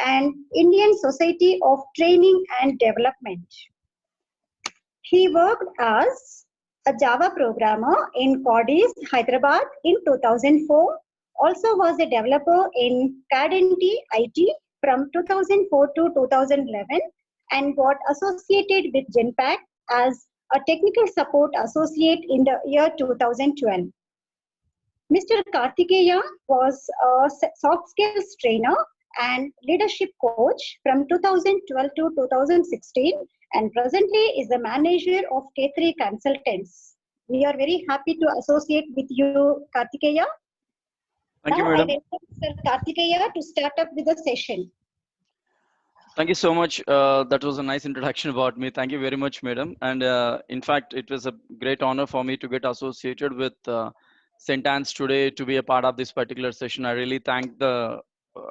and Indian Society of Training and Development. He worked as a Java programmer in Codis, Hyderabad in 2004. Also was a developer in Cadenti IT from 2004 to 2011 and got associated with Genpact as a technical support associate in the year 2012. Mr. Karthikeya was a soft skills trainer and leadership coach from 2012 to 2016 and presently is the manager of K3 Consultants. We are very happy to associate with you, Karthikeya. Thank you, Now I madam. welcome Mr. Karthikeya to start up with the session. Thank you so much. That was a nice introduction about me. Thank you very much, madam. And in fact, it was a great honor for me to get associated with St. Anne's today to be a part of this particular session. I really thank the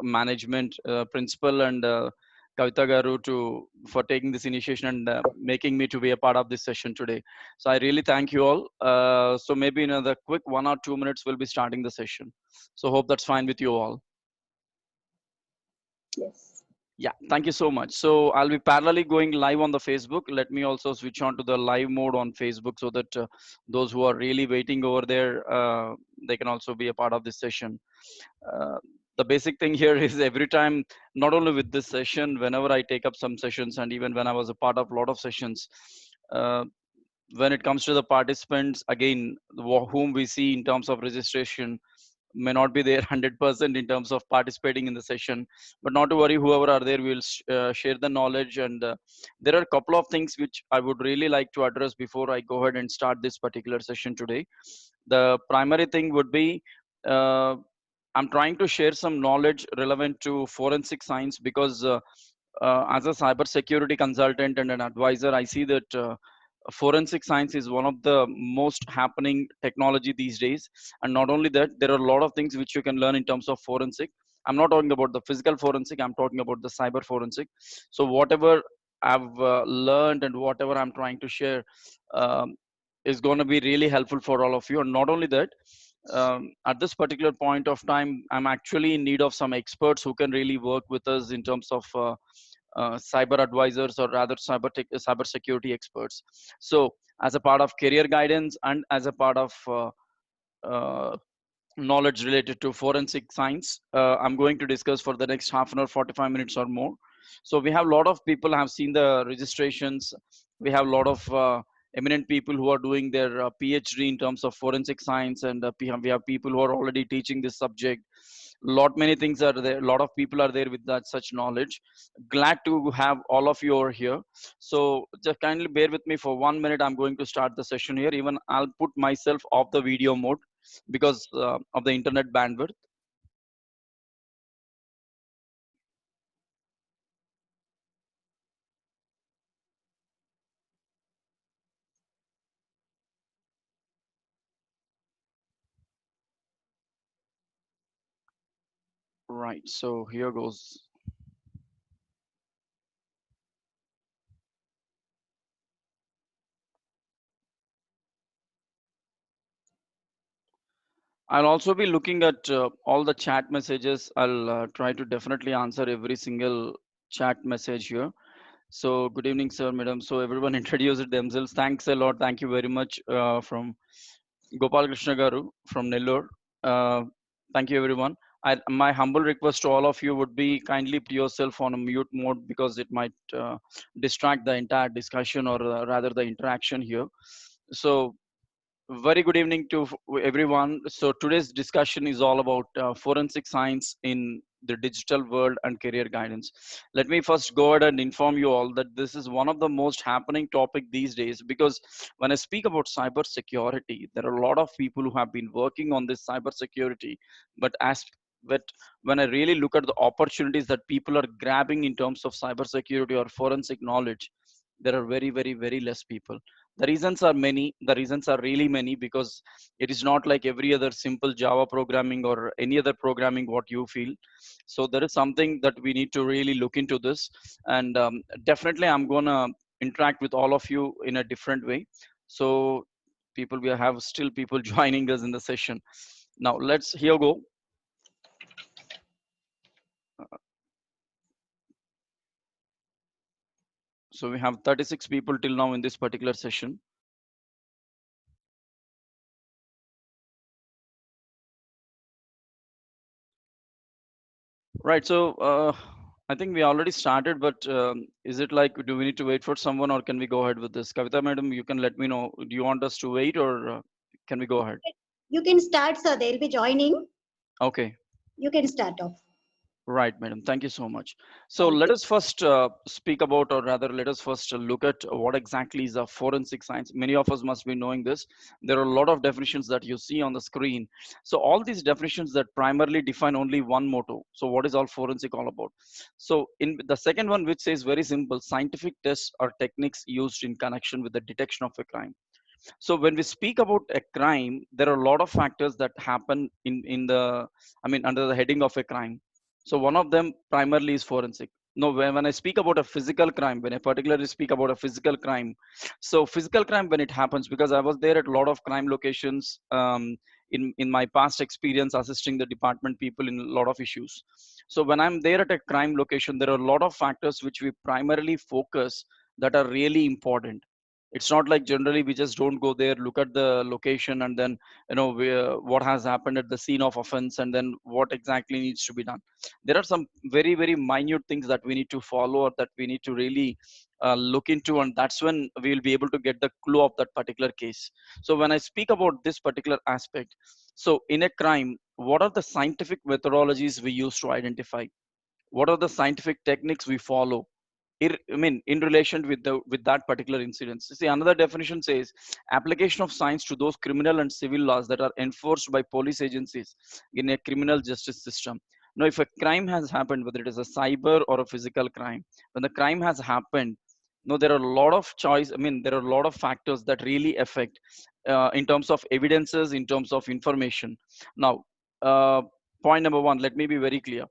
management, principal, and Kavita Garu for taking this initiation and making me to be a part of this session today. So I really thank you all. So maybe in another quick 1 or 2 minutes, we'll be starting the session. So hope that's fine with you all. Yes. Yeah, thank you so much. So I'll be parallelly going live on the Facebook. Let me also switch on to the live mode on Facebook so that those who are really waiting over there, they can also be a part of this session. The basic thing here is every time, not only with this session, whenever I take up some sessions and even when I was a part of a lot of sessions, when it comes to the participants, again, whom we see in terms of registration, may not be there 100% in terms of participating in the session, but not to worry, whoever are there will share the knowledge. And there are a couple of things which I would really like to address before I go ahead and start this particular session today. The primary thing would be I'm trying to share some knowledge relevant to forensic science because as a cybersecurity consultant and an advisor, I see that forensic science is one of the most happening technology these days. And not only that, there are a lot of things which you can learn in terms of forensic. I'm not talking about the physical forensic, I'm talking about the cyber forensic. So whatever I've learned and whatever I'm trying to share is going to be really helpful for all of you. And not only that, at this particular point of time, I'm actually in need of some experts who can really work with us in terms of cyber advisors, or rather cyber security experts. So as a part of career guidance and as a part of uh, knowledge related to forensic science, I'm going to discuss for the next half an hour, 45 minutes or more. So we have a lot of people have seen the registrations. We have a lot of eminent people who are doing their PhD in terms of forensic science, and we have people who are already teaching this subject. Lot many things are there, a lot of people are there with that such knowledge. Glad to have all of you over here. So just kindly bear with me for 1 minute. I'm going to start the session here. Even I'll put myself off the video mode because of the internet bandwidth. Right, so here goes. I'll also be looking at all the chat messages. I'll try to definitely answer every single chat message here. So good evening, sir, madam. So everyone introduced themselves. Thanks a lot. Thank you very much from Gopal Krishna Garu from Nellore. Thank you, everyone. My humble request to all of you would be kindly put yourself on a mute mode because it might distract the entire discussion, or rather the interaction here. So very good evening to everyone. So today's discussion is all about forensic science in the digital world and career guidance. Let me first go ahead and inform you all that this is one of the most happening topic these days, because when I speak about cyber security, there are a lot of people who have been working on this cyber security, but when I really look at the opportunities that people are grabbing in terms of cyber security or forensic knowledge, there are very, very, very less people. The reasons are many. The reasons are really many, because it is not like every other simple Java programming or any other programming what you feel. So there is something that we need to really look into this. And definitely I'm gonna interact with all of you in a different way. So people, we have still people joining us in the session. Now let's here go. So we have 36 people till now in this particular session. Right. So I think we already started, but is it like, do we need to wait for someone, or can we go ahead with this? Kavita madam, you can let me know. Do you want us to wait, or can we go ahead? You can start, sir. They'll be joining. Okay. You can start off. Right, madam. Thank you so much. So Thank let you. us first speak about, or rather, let us first look at what exactly is a forensic science. Many of us must be knowing this. There are a lot of definitions that you see on the screen. So all these definitions that primarily define only one motto. So what is all forensic all about? So in the second one, which says very simple, scientific tests or techniques used in connection with the detection of a crime. So when we speak about a crime, there are a lot of factors that happen in the, I mean, under the heading of a crime. So one of them primarily is forensic. No, when I speak about a physical crime, when I particularly speak about a physical crime, so physical crime, when it happens, because I was there at a lot of crime locations in my past experience assisting the department people in a lot of issues. So when I'm there at a crime location, there are a lot of factors which we primarily focus that are really important. It's not like generally we just don't go there, look at the location, and then what has happened at the scene of offense, and then what exactly needs to be done. There are some very minute things that we need to follow, or that we need to really look into, and that's when we will be able to get the clue of that particular case. So when I speak about this particular aspect, so in a crime, what are the scientific methodologies we use to identify? What are the scientific techniques we follow? I mean, in relation with the with that particular incident. See, another definition says application of science to those criminal and civil laws that are enforced by police agencies in a criminal justice system. Now, if a crime has happened, whether it is a cyber or a physical crime, when the crime has happened, no, there are a lot of choice. I mean, there are a lot of factors that really affect in terms of evidences, in terms of information. Now, point number one, let me be very clear.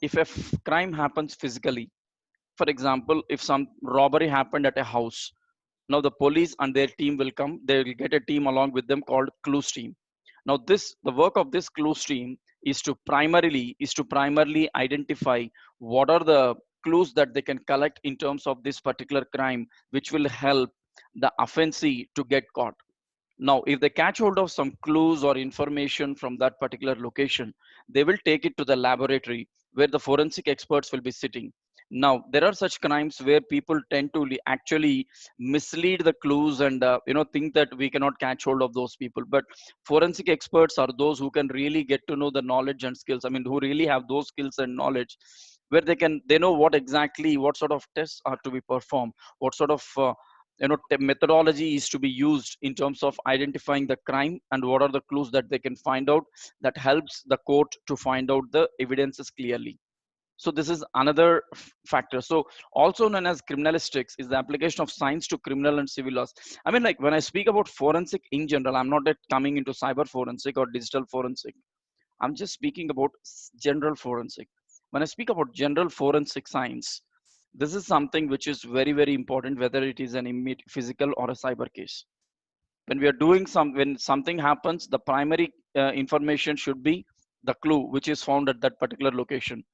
If a crime happens physically, for example, if some robbery happened at a house, now the police and their team will come. They will get a team along with them called clues team. Now the work of this clues team is to primarily identify what are the clues that they can collect in terms of this particular crime, which will help the offensee to get caught. Now, if they catch hold of some clues or information from that particular location, they will take it to the laboratory where the forensic experts will be sitting. Now, there are such crimes where people tend to actually mislead the clues and think that we cannot catch hold of those people. But forensic experts are those who can really get to know the knowledge and skills. I mean, who really have those skills and knowledge, where they know what sort of tests are to be performed, what sort of methodology is to be used in terms of identifying the crime, and what are the clues that they can find out that helps the court to find out the evidences clearly. So this is another factor. So also known as criminalistics is the application of science to criminal and civil laws. I mean, like when I speak about forensic in general, I'm not yet coming into cyber forensic or digital forensic. I'm just speaking about general forensic. When I speak about general forensic science, this is something which is very important, whether it is an immediate physical or a cyber case. When we are doing when something happens, the primary information should be the clue which is found at that particular location.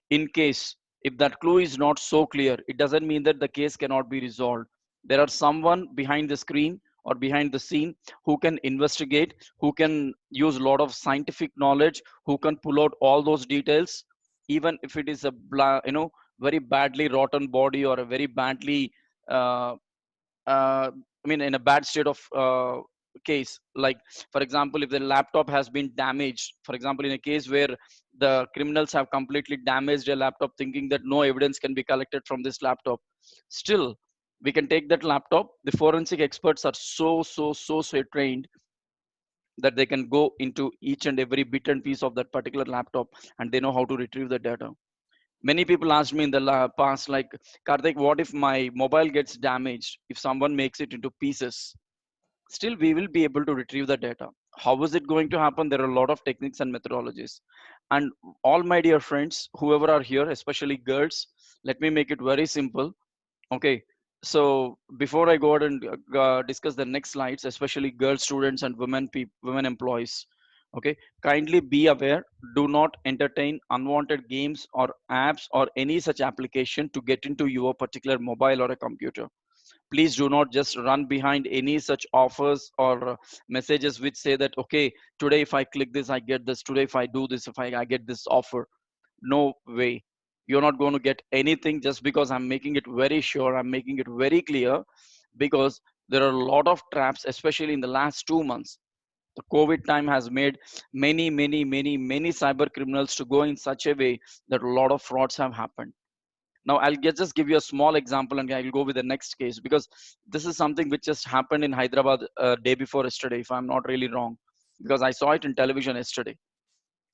In case if that clue is not so clear, it doesn't mean that the case cannot be resolved. There are someone behind the screen or behind the scene who can investigate, who can use a lot of scientific knowledge, who can pull out all those details, even if it is a very badly rotten body or a very badly uh, I mean, in a bad state of case. Like, for example, if the laptop has been damaged, for example, in a case where the criminals have completely damaged a laptop, thinking that no evidence can be collected from this laptop, still, we can take that laptop. The forensic experts are so trained that they can go into each and every bit and piece of that particular laptop, and they know how to retrieve the data. Many people asked me in the past, like, Karthik, what if my mobile gets damaged? If someone makes it into pieces, still we will be able to retrieve the data. How is it going to happen? There are a lot of techniques and methodologies. And all my dear friends, whoever are here, especially girls, let me make it very simple. Okay. So before I go ahead and discuss the next slides, especially girl students and women employees. Okay, kindly be aware, do not entertain unwanted games or apps or any such application to get into your particular mobile or a computer. Please do not just run behind any such offers or messages which say that, okay, today if I click this I get this, today if I do this, if I get this offer. No way, you're not going to get anything, just because I'm making it very sure, I'm making it very clear, because there are a lot of traps, especially in the last 2 months. The COVID time has made many cyber criminals to go in such a way that a lot of frauds have happened. Now just give you a small example, and I'll go with the next case, because this is something which just happened in Hyderabad day before yesterday, if I'm not really wrong, because I saw it in television yesterday.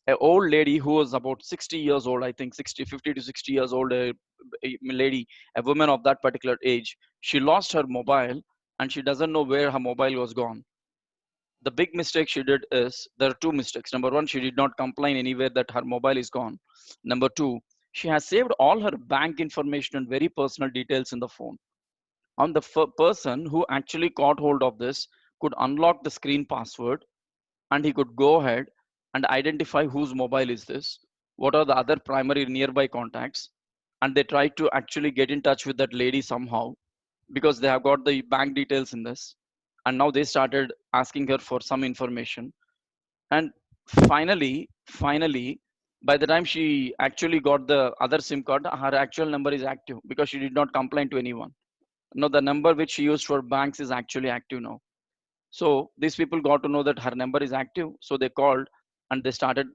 An old lady who was about 60 years old, I think 60, 50 to 60 years old, a lady, a woman of that particular age, she lost her mobile and she doesn't know where her mobile was gone. The big mistake she did is, there are two mistakes. Number one, she did not complain anywhere that her mobile is gone. Number two, she has saved all her bank information and very personal details in the phone. And the person who actually caught hold of this could unlock the screen password, and he could go ahead and identify whose mobile is this, what are the other primary nearby contacts, and they tried to actually get in touch with that lady somehow, because they have got the bank details in this. And now they started asking her for some information. And finally, by the time she actually got the other SIM card, her actual number is active, because she did not complain to anyone. No, the number which she used for banks is actually active now. So these people got to know that her number is active. So they called and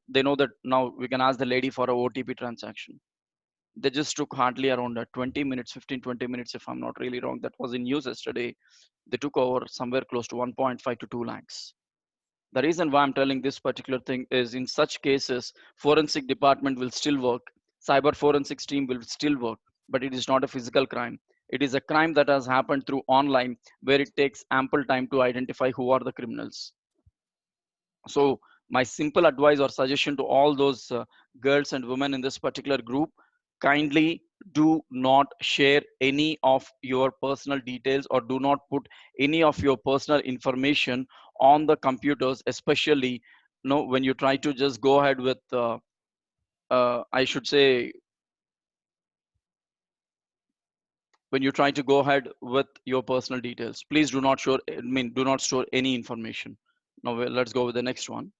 they know that now we can ask the lady for a OTP transaction. They just took hardly around 20 minutes, 15, 20 minutes, if I'm not really wrong. That was in news yesterday. They took over somewhere close to 1.5 to 2 lakhs. The reason why I'm telling this particular thing is, in such cases, forensic department will still work, cyber forensics team will still work, but it is not a physical crime. It is a crime that has happened through online, where it takes ample time to identify who are the criminals. So my simple advice or suggestion to all those girls and women in this particular group, kindly do not share any of your personal details, or do not put any of your personal information on the computers, especially when you try to just go ahead with I should say, when you try to go ahead with your personal details, please do not store any information. Now let's go with the next one.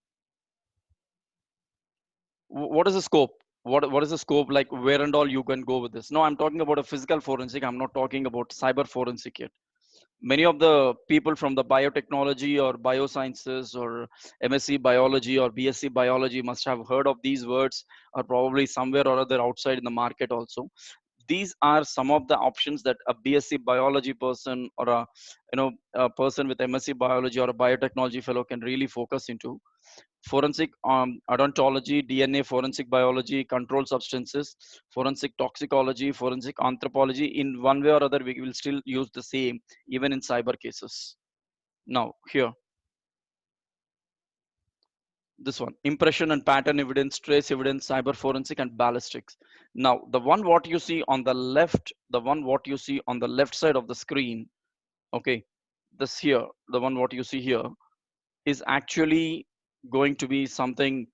What is the scope? What is the scope, like where and all you can go with this? No, I'm talking about a physical forensic, I'm not talking about cyber forensic yet. Many of the people from the biotechnology or biosciences or MSc biology or BSc biology must have heard of these words, or probably somewhere or other outside in the market also. These are some of the options that a BSc biology person, or a person with MSc biology or a biotechnology fellow can really focus into. Forensic odontology, DNA, forensic biology, controlled substances, forensic toxicology, forensic anthropology. In one way or other, we will still use the same, even in cyber cases. Now, here, this one: impression and pattern evidence, trace evidence, cyber forensic, and ballistics. Now, the one what you see on the left, side of the screen, okay, this here, the one what you see here, is actually going to be something.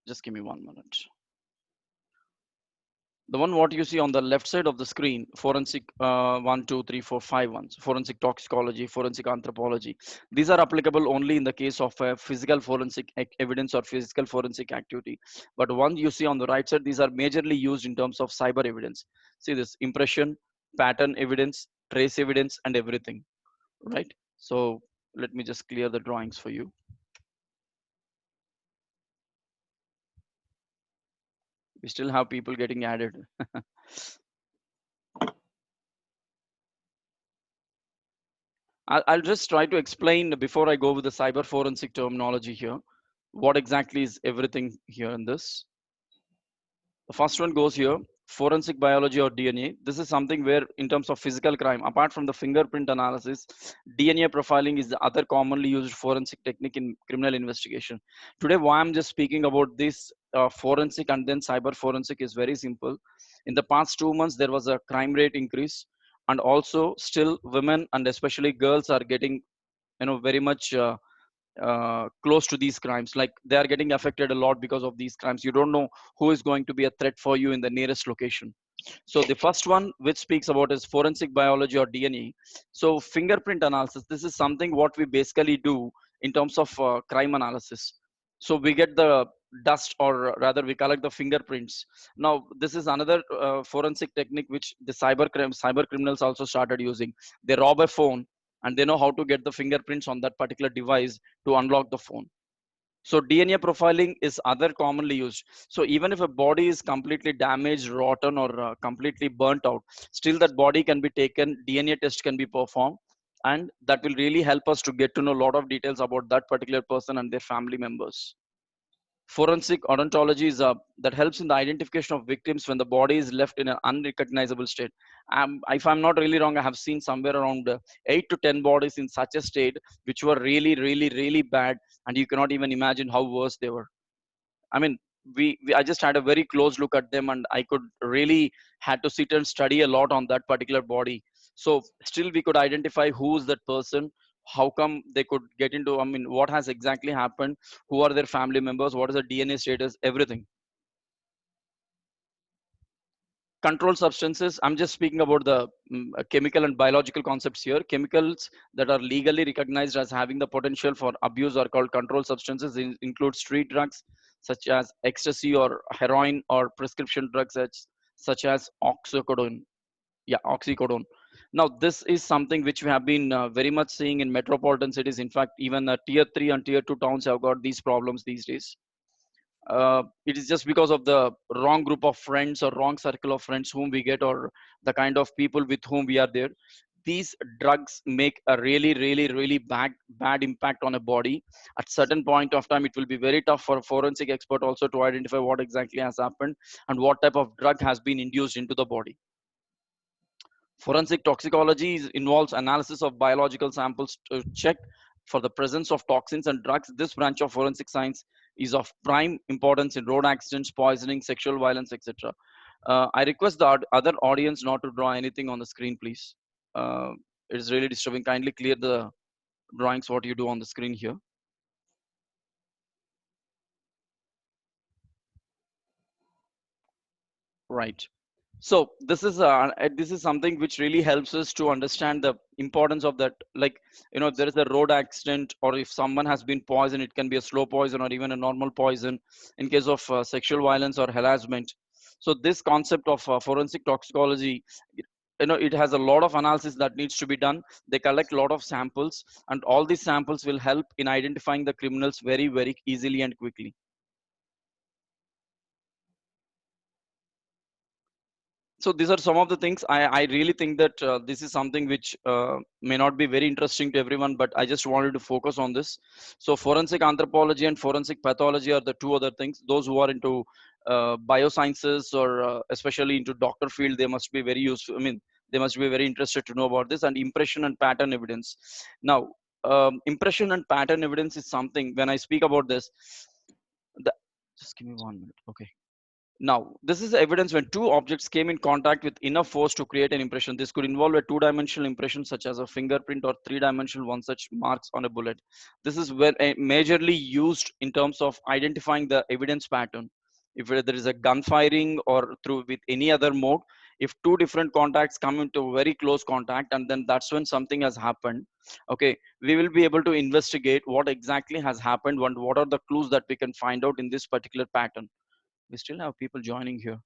Just give me 1 minute. The one what you see on the left side of the screen, forensic 1 2 3 4 5 ones, forensic toxicology, forensic anthropology, these are applicable only in the case of physical forensic evidence or physical forensic activity. But one you see on the right side, these are majorly used in terms of cyber evidence. See this: impression, pattern evidence, trace evidence, and everything, right? So let me just clear the drawings for you. We still have people getting added. I'll just try to explain before I go with the cyber forensic terminology here. What exactly is everything here in this? The first one goes here: forensic biology or DNA. This is something where, in terms of physical crime, apart from the fingerprint analysis, DNA profiling is the other commonly used forensic technique in criminal investigation. Today, why I'm just speaking about this forensic and then cyber forensic is very simple. In the past 2 months, there was a crime rate increase, and also still women and especially girls are getting very much close to these crimes. Like they are getting affected a lot because of these crimes. You don't know who is going to be a threat for you in the nearest location. So the first one which speaks about is forensic biology or DNA. So fingerprint analysis, this is something what we basically do in terms of crime analysis. So we get the dust, or rather we collect the fingerprints. Now this is another forensic technique which the cyber criminals also started using. They rob a phone and they know how to get the fingerprints on that particular device to unlock the phone. So DNA profiling is other commonly used. So even if a body is completely damaged, rotten, or completely burnt out, still that body can be taken, DNA test can be performed, and that will really help us to get to know a lot of details about that particular person and their family members. Forensic odontology is that helps in the identification of victims when the body is left in an unrecognizable state. If I'm not really wrong, I have seen somewhere around 8 to 10 bodies in such a state which were really, really, really bad, and you cannot even imagine how worse they were. I mean, I just had a very close look at them, and I could really had to sit and study a lot on that particular body. So still, we could identify who's that person, how come they could get into. I mean, what has exactly happened, who are their family members, what is the DNA status, everything. Controlled substances, I'm just speaking about the chemical and biological concepts here. Chemicals that are legally recognized as having the potential for abuse are called controlled substances. Include street drugs such as ecstasy or heroin, or prescription drugs such as oxycodone. Yeah, oxycodone. Now this is something which we have been very much seeing in metropolitan cities. In fact, even tier 3 and tier 2 towns have got these problems these days. It is just because of the wrong group of friends or wrong circle of friends whom we get, or the kind of people with whom we are there. These drugs make a really, really, really bad impact on a body. At certain point of time, it will be very tough for a forensic expert also to identify what exactly has happened and what type of drug has been induced into the body. Forensic toxicology involves analysis of biological samples to check for the presence of toxins and drugs. This branch of forensic science is of prime importance in road accidents, poisoning, sexual violence, etc. I request the other audience not to draw anything on the screen, please. Uh, it is really disturbing. Kindly clear the drawings what you do on the screen here. Right. So this is something which really helps us to understand the importance of that. Like, you know, if there is a road accident, or if someone has been poisoned, it can be a slow poison or even a normal poison. In case of sexual violence or harassment, so this concept of forensic toxicology, you know, it has a lot of analysis that needs to be done. They collect a lot of samples, and all these samples will help in identifying the criminals very, very easily and quickly. So these are some of the things. I really think that this is something which may not be very interesting to everyone, but I just wanted to focus on this. So forensic anthropology and forensic pathology are the two other things. Those who are into biosciences, or especially into doctor field, they must be very useful. I mean, they must be very interested to know about this. And impression and pattern evidence. Now, impression and pattern evidence is something, when I speak about this, the, just give me 1 minute. Okay. Now, this is evidence when two objects came in contact with enough force to create an impression. This could involve a two-dimensional impression, such as a fingerprint, or three-dimensional one, such marks on a bullet. This is where majorly used in terms of identifying the evidence pattern. If there is a gun firing or through with any other mode, if two different contacts come into very close contact, and then that's when something has happened. Okay, we will be able to investigate what exactly has happened and what are the clues that we can find out in this particular pattern. We still have people joining here.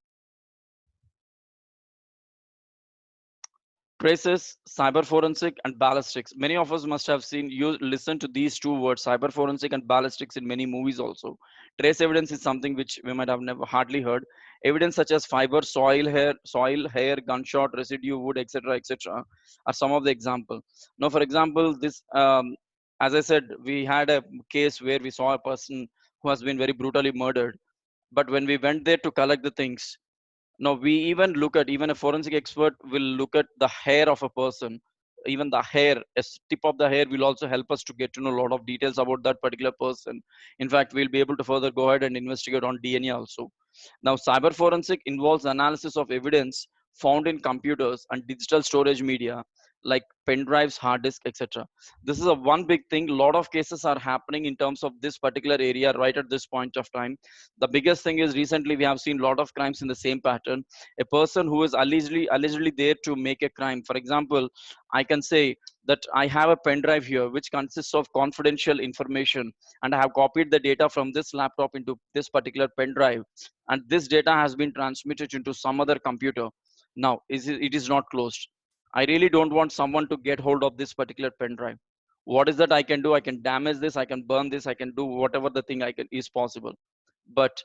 Traces, cyber forensic, and ballistics. Many of us must have seen, you listen to these two words, cyber forensic and ballistics, in many movies also. Trace evidence is something which we might have never hardly heard. Evidence such as fiber, soil, hair, gunshot, residue, wood, etc., etc., are some of the example. Now, for example, this, as I said, we had a case where we saw a person who has been very brutally murdered. But when we went there to collect the things, now we even look at, even a forensic expert will look at the hair of a person. Even the hair, a tip of the hair will also help us to get to know a lot of details about that particular person. In fact, we'll be able to further go ahead and investigate on DNA also. Now, cyber forensic involves analysis of evidence found in computers and digital storage media. like pen drives, hard disk, etc. This is a one big thing. A lot of cases are happening in terms of this particular area right at this point of time. The biggest thing is recently we have seen a lot of crimes in the same pattern. A person who is allegedly there to make a crime. For example, I can say that I have a pen drive here which consists of confidential information, and I have copied the data from this laptop into this particular pen drive, and this data has been transmitted into some other computer. Now it is not closed. I really don't want someone to get hold of this particular pen drive. What is that I can do? I can damage this, I can burn this, I can do whatever the thing I can is possible. But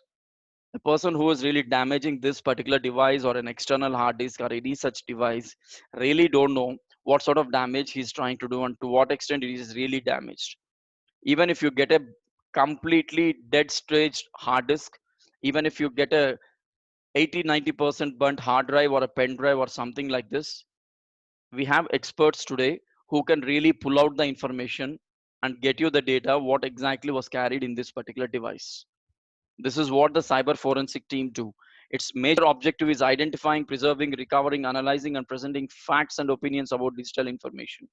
a person who is really damaging this particular device or an external hard disk or any such device really don't know what sort of damage he's trying to do and to what extent it is really damaged. Even if you get a completely dead staged hard disk, even if you get a 80-90% burnt hard drive or a pen drive or something like this, we have experts today who can really pull out the information and get you the data what exactly was carried in this particular device. This is what the cyber forensic team do. Its major objective is identifying, preserving, recovering, analyzing, and presenting facts and opinions about digital information.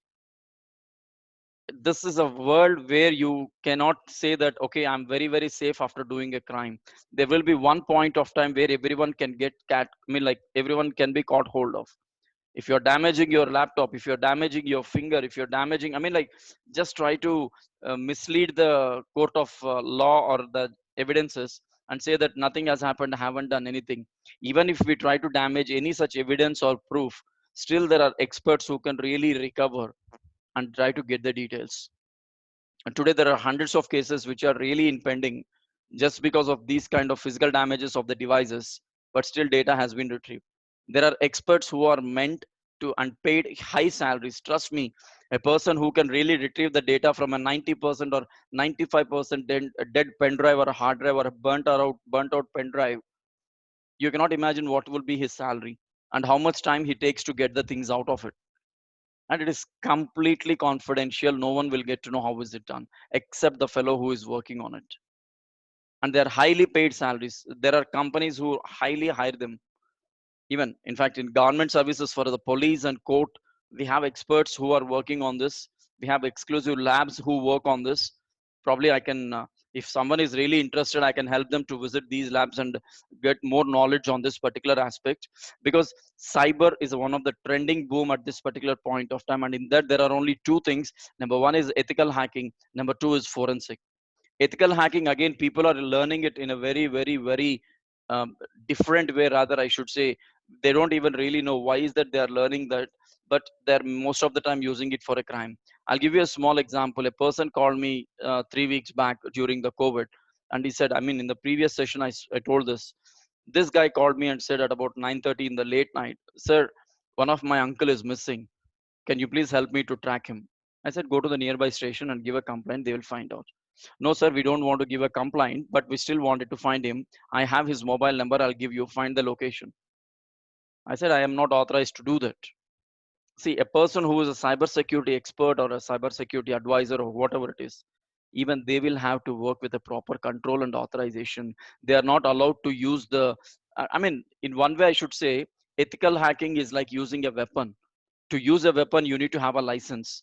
This is a world where you cannot say that, okay, I'm very, very safe after doing a crime. There will be one point of time where everyone can get like everyone can be caught hold of. If you're damaging your laptop, if you're damaging your finger, if you're damaging, like just try to mislead the court of law or the evidences and say that nothing has happened, I haven't done anything. Even if we try to damage any such evidence or proof, still there are experts who can really recover and try to get the details. And today there are hundreds of cases which are really impending just because of these kind of physical damages of the devices, but still data has been retrieved. There are experts who are meant to and paid high salaries. Trust me, a person who can really retrieve the data from a 90% or 95% dead pen drive or a hard drive or a burnt out pen drive, you cannot imagine what will be his salary and how much time he takes to get the things out of it. And it is completely confidential. No one will get to know how is it done except the fellow who is working on it. And they're highly paid salaries. There are companies who highly hire them. Even in fact in government services for the police and court, we have experts who are working on this. We have exclusive labs who work on this. Probably I can if someone is really interested, I can help them to visit these labs and get more knowledge on this particular aspect, because cyber is one of the trending boom at this particular point of time. And in that there are only two things. Number one is ethical hacking, number two is forensic. Ethical hacking, again, people are learning it in a very, very, very um, different way, rather I should say. They don't even really know why is that they are learning that, but they're most of the time using it for a crime. I'll give you a small example. A person called me 3 weeks back during the COVID, and he said, in the previous session I told this guy called me and said at about 9:30 in the late night, sir, one of my uncle is missing, can you please help me to track him? I said, go to the nearby station and give a complaint, they will find out. No, sir, we don't want to give a complaint, but we still wanted to find him. I have his mobile number. I'll give you, find the location. I said, I am not authorized to do that. See, a person who is a cybersecurity expert or a cybersecurity advisor or whatever it is, even they will have to work with a proper control and authorization. They are not allowed to use in one way, I should say, ethical hacking is like using a weapon. To use a weapon, you need to have a license.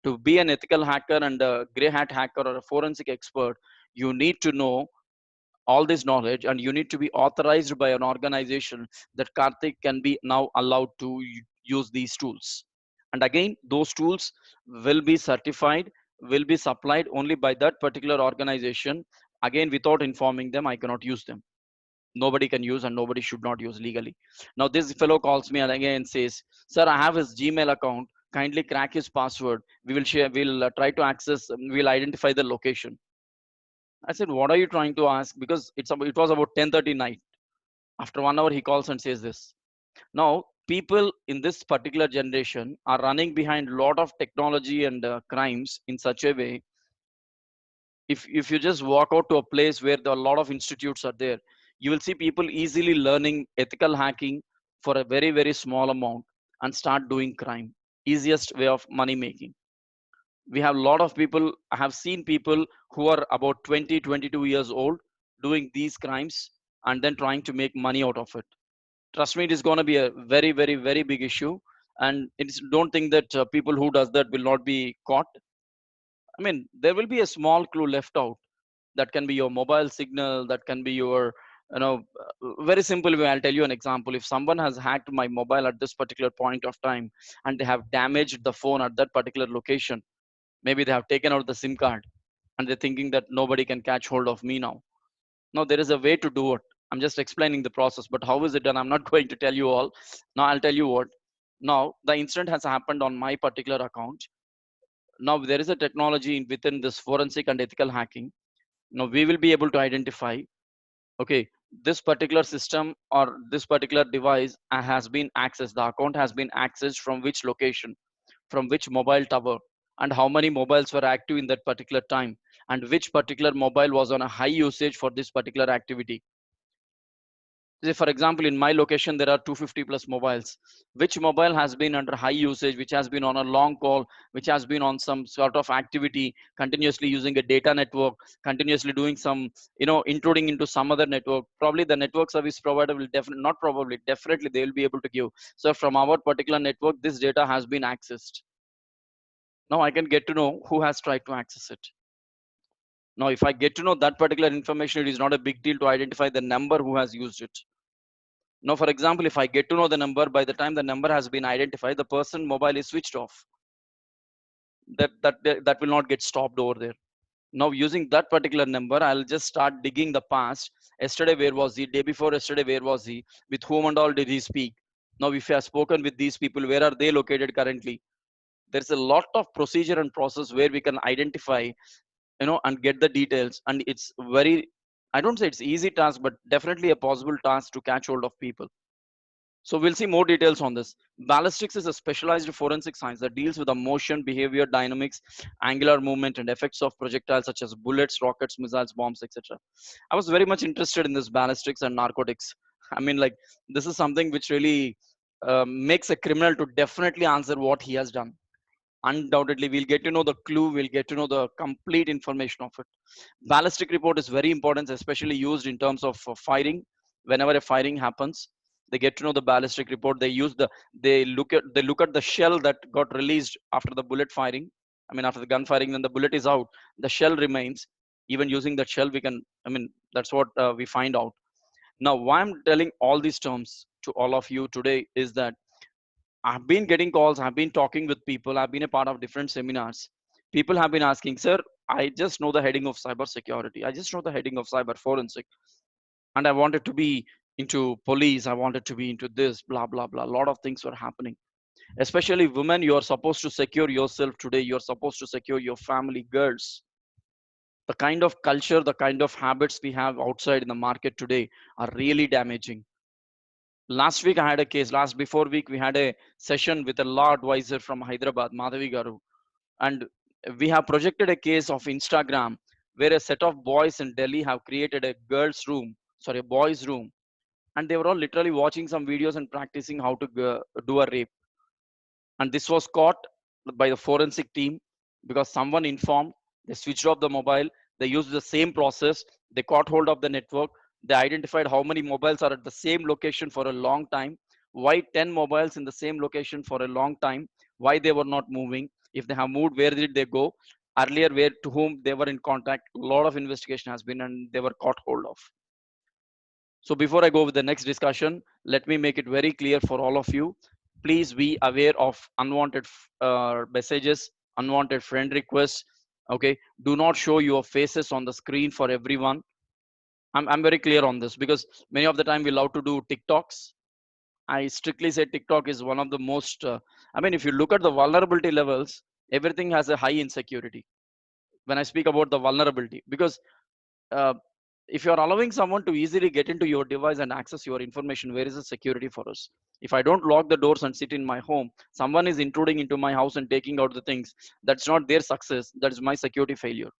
To be an ethical hacker and a gray hat hacker or a forensic expert, you need to know all this knowledge and you need to be authorized by an organization that Karthik can be now allowed to use these tools. And again, those tools will be certified, will be supplied only by that particular organization. Again, without informing them, I cannot use them. Nobody can use and nobody should not use legally. Now this fellow calls me and again says, sir, I have his Gmail account, kindly crack his password, we'll try to access, we'll identify the location. I said, what are you trying to ask? Because it was about 10:30 night. After 1 hour he calls and says this. Now people in this particular generation are running behind a lot of technology and crimes in such a way. If you just walk out to a place where there are a lot of institutes are there, you will see people easily learning ethical hacking for a very, very small amount and start doing crime. Easiest way of money making. We have a lot of people, I have seen people who are about 20-22 years old doing these crimes and then trying to make money out of it. Trust me, it is going to be a very, very, very big issue. And it's, don't think that people who does that will not be caught. I mean, there will be a small clue left out. That can be your mobile signal, that can be your, you know, very simple way. I'll tell you an example. If someone has hacked my mobile at this particular point of time and they have damaged the phone at that particular location, maybe they have taken out the SIM card and they're thinking that nobody can catch hold of me now. No, there is a way to do it. I'm just explaining the process, but how is it done? I'm not going to tell you all. Now I'll tell you what. Now the incident has happened on my particular account. Now there is a technology within this forensic and ethical hacking. Now we will be able to identify, okay, this particular system or this particular device has been accessed, the account has been accessed from which location, from which mobile tower, and how many mobiles were active in that particular time, and which particular mobile was on a high usage for this particular activity. Say for example, in my location there are 250 plus mobiles. Which mobile has been under high usage, which has been on a long call, which has been on some sort of activity, continuously using a data network, continuously doing some, you know, intruding into some other network. Probably the network service provider will definitely, not probably, definitely they will be able to give, so from our particular network this data has been accessed. Now I can get to know who has tried to access it. Now if I get to know that particular information, it is not a big deal to identify the number who has used it. Now, for example, if I get to know the number, by the time the number has been identified, the person mobile is switched off. That will not get stopped over there. Now, using that particular number, I'll just start digging the past. Yesterday, where was he? Day before yesterday, where was he? With whom and all did he speak? Now, if he has spoken with these people, where are they located currently? There's a lot of procedure and process where we can identify, you know, and get the details. And it's very, I don't say it's easy task, but definitely a possible task to catch hold of people. So we'll see more details on this. Ballistics is a specialized forensic science that deals with the motion, behavior, dynamics, angular movement, and effects of projectiles such as bullets, rockets, missiles, bombs, etc. I was very much interested in this ballistics and narcotics. I mean, like, this is something which really makes a criminal to definitely answer what he has done. Undoubtedly, we'll get to know the clue, we'll get to know the complete information of it. Ballistic report is very important, especially used in terms of firing. Whenever a firing happens, they get to know the ballistic report. They use the, they look at the shell that got released after the bullet firing. I mean, after the gun firing, when the bullet is out, the shell remains. Even using that shell, we can, I mean, that's what we find out. Now, why I'm telling all these terms to all of you today is that I've been getting calls, I've been talking with people, I've been a part of different seminars. People have been asking, sir, I just know the heading of cyber security. I just know the heading of cyber forensic. And I wanted to be into police. I wanted to be into this, blah, blah, blah. A lot of things were happening. Especially women, you're supposed to secure yourself today. You're supposed to secure your family, girls. The kind of culture, the kind of habits we have outside in the market today are really damaging. Last week I had a case. Last before week we had a session with a law advisor from Hyderabad, Madhavi Garu, and we have projected a case of Instagram where a set of boys in Delhi have created a girls' room, sorry, a boys' room, and they were all literally watching some videos and practicing how to do a rape. And this was caught by the forensic team because someone informed. They switched off the mobile. They used the same process. They caught hold of the network. They identified how many mobiles are at the same location for a long time. Why 10 mobiles in the same location for a long time? Why they were not moving? If they have moved, where did they go? Earlier, where to whom they were in contact? A lot of investigation has been, and they were caught hold of. So before I go with the next discussion, let me make it very clear for all of you. Please be aware of unwanted messages, unwanted friend requests. Okay, do not show your faces on the screen for everyone. I'm very clear on this because many of the time we love to do TikToks. I strictly say TikTok is one of the most, I mean, if you look at the vulnerability levels, everything has a high insecurity. When I speak about the vulnerability, because uh, if you're allowing someone to easily get into your device and access your information, where is the security for us? If I don't lock the doors and sit in my home, someone is intruding into my house and taking out the things. That's not their success. That's my security failure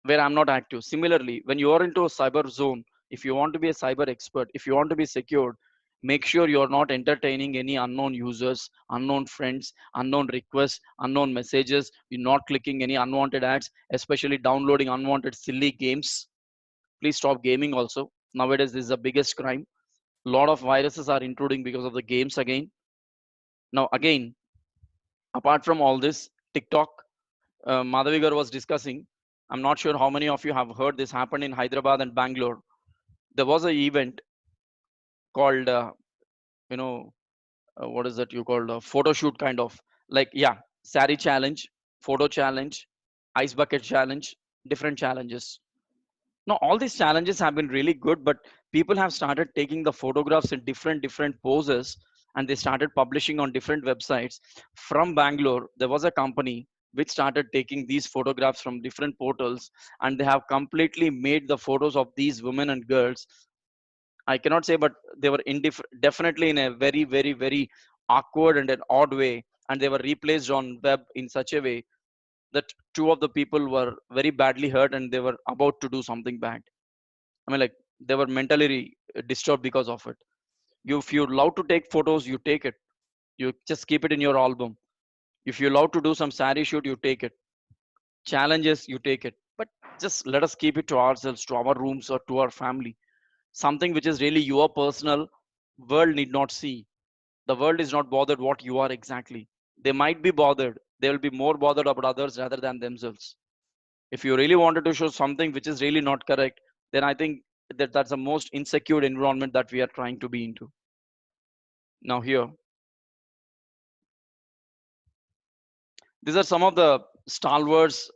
where I'm not active. Similarly, when you are into a cyber zone, if you want to be a cyber expert, if you want to be secured, make sure you're not entertaining any unknown users, unknown friends, unknown requests, unknown messages. You're not clicking any unwanted ads, especially downloading unwanted silly games. Please stop gaming also. Nowadays, this is the biggest crime. A lot of viruses are intruding because of the games again. Now, again, apart from all this, TikTok, Madhavigar was discussing. I'm not sure how many of you have heard this happened in Hyderabad and Bangalore. There was an event called, you know, what is that you called a photo shoot kind of, like, yeah, sari challenge, photo challenge, ice bucket challenge, different challenges. Now all these challenges have been really good, but people have started taking the photographs in different poses, and they started publishing on different websites. From Bangalore, there was a company which started taking these photographs from different portals, and they have completely made the photos of these women and girls, I cannot say, but they were definitely in a very awkward and an odd way, and they were replaced on web in such a way that two of the people were very badly hurt, and they were about to do something bad. I mean, like, they were mentally disturbed because of it. If you love to take photos, you take it. You just keep it in your album. If you love to do some sari shoot, you take it. Challenges, you take it. But just let us keep it to ourselves, to our rooms, or to our family. Something which is really your personal world need not see. The world is not bothered what you are exactly. They might be bothered. They will be more bothered about others rather than themselves. If you really wanted to show something which is really not correct, then I think that that's the most insecure environment that we are trying to be into. Now here, these are some of the stalwarts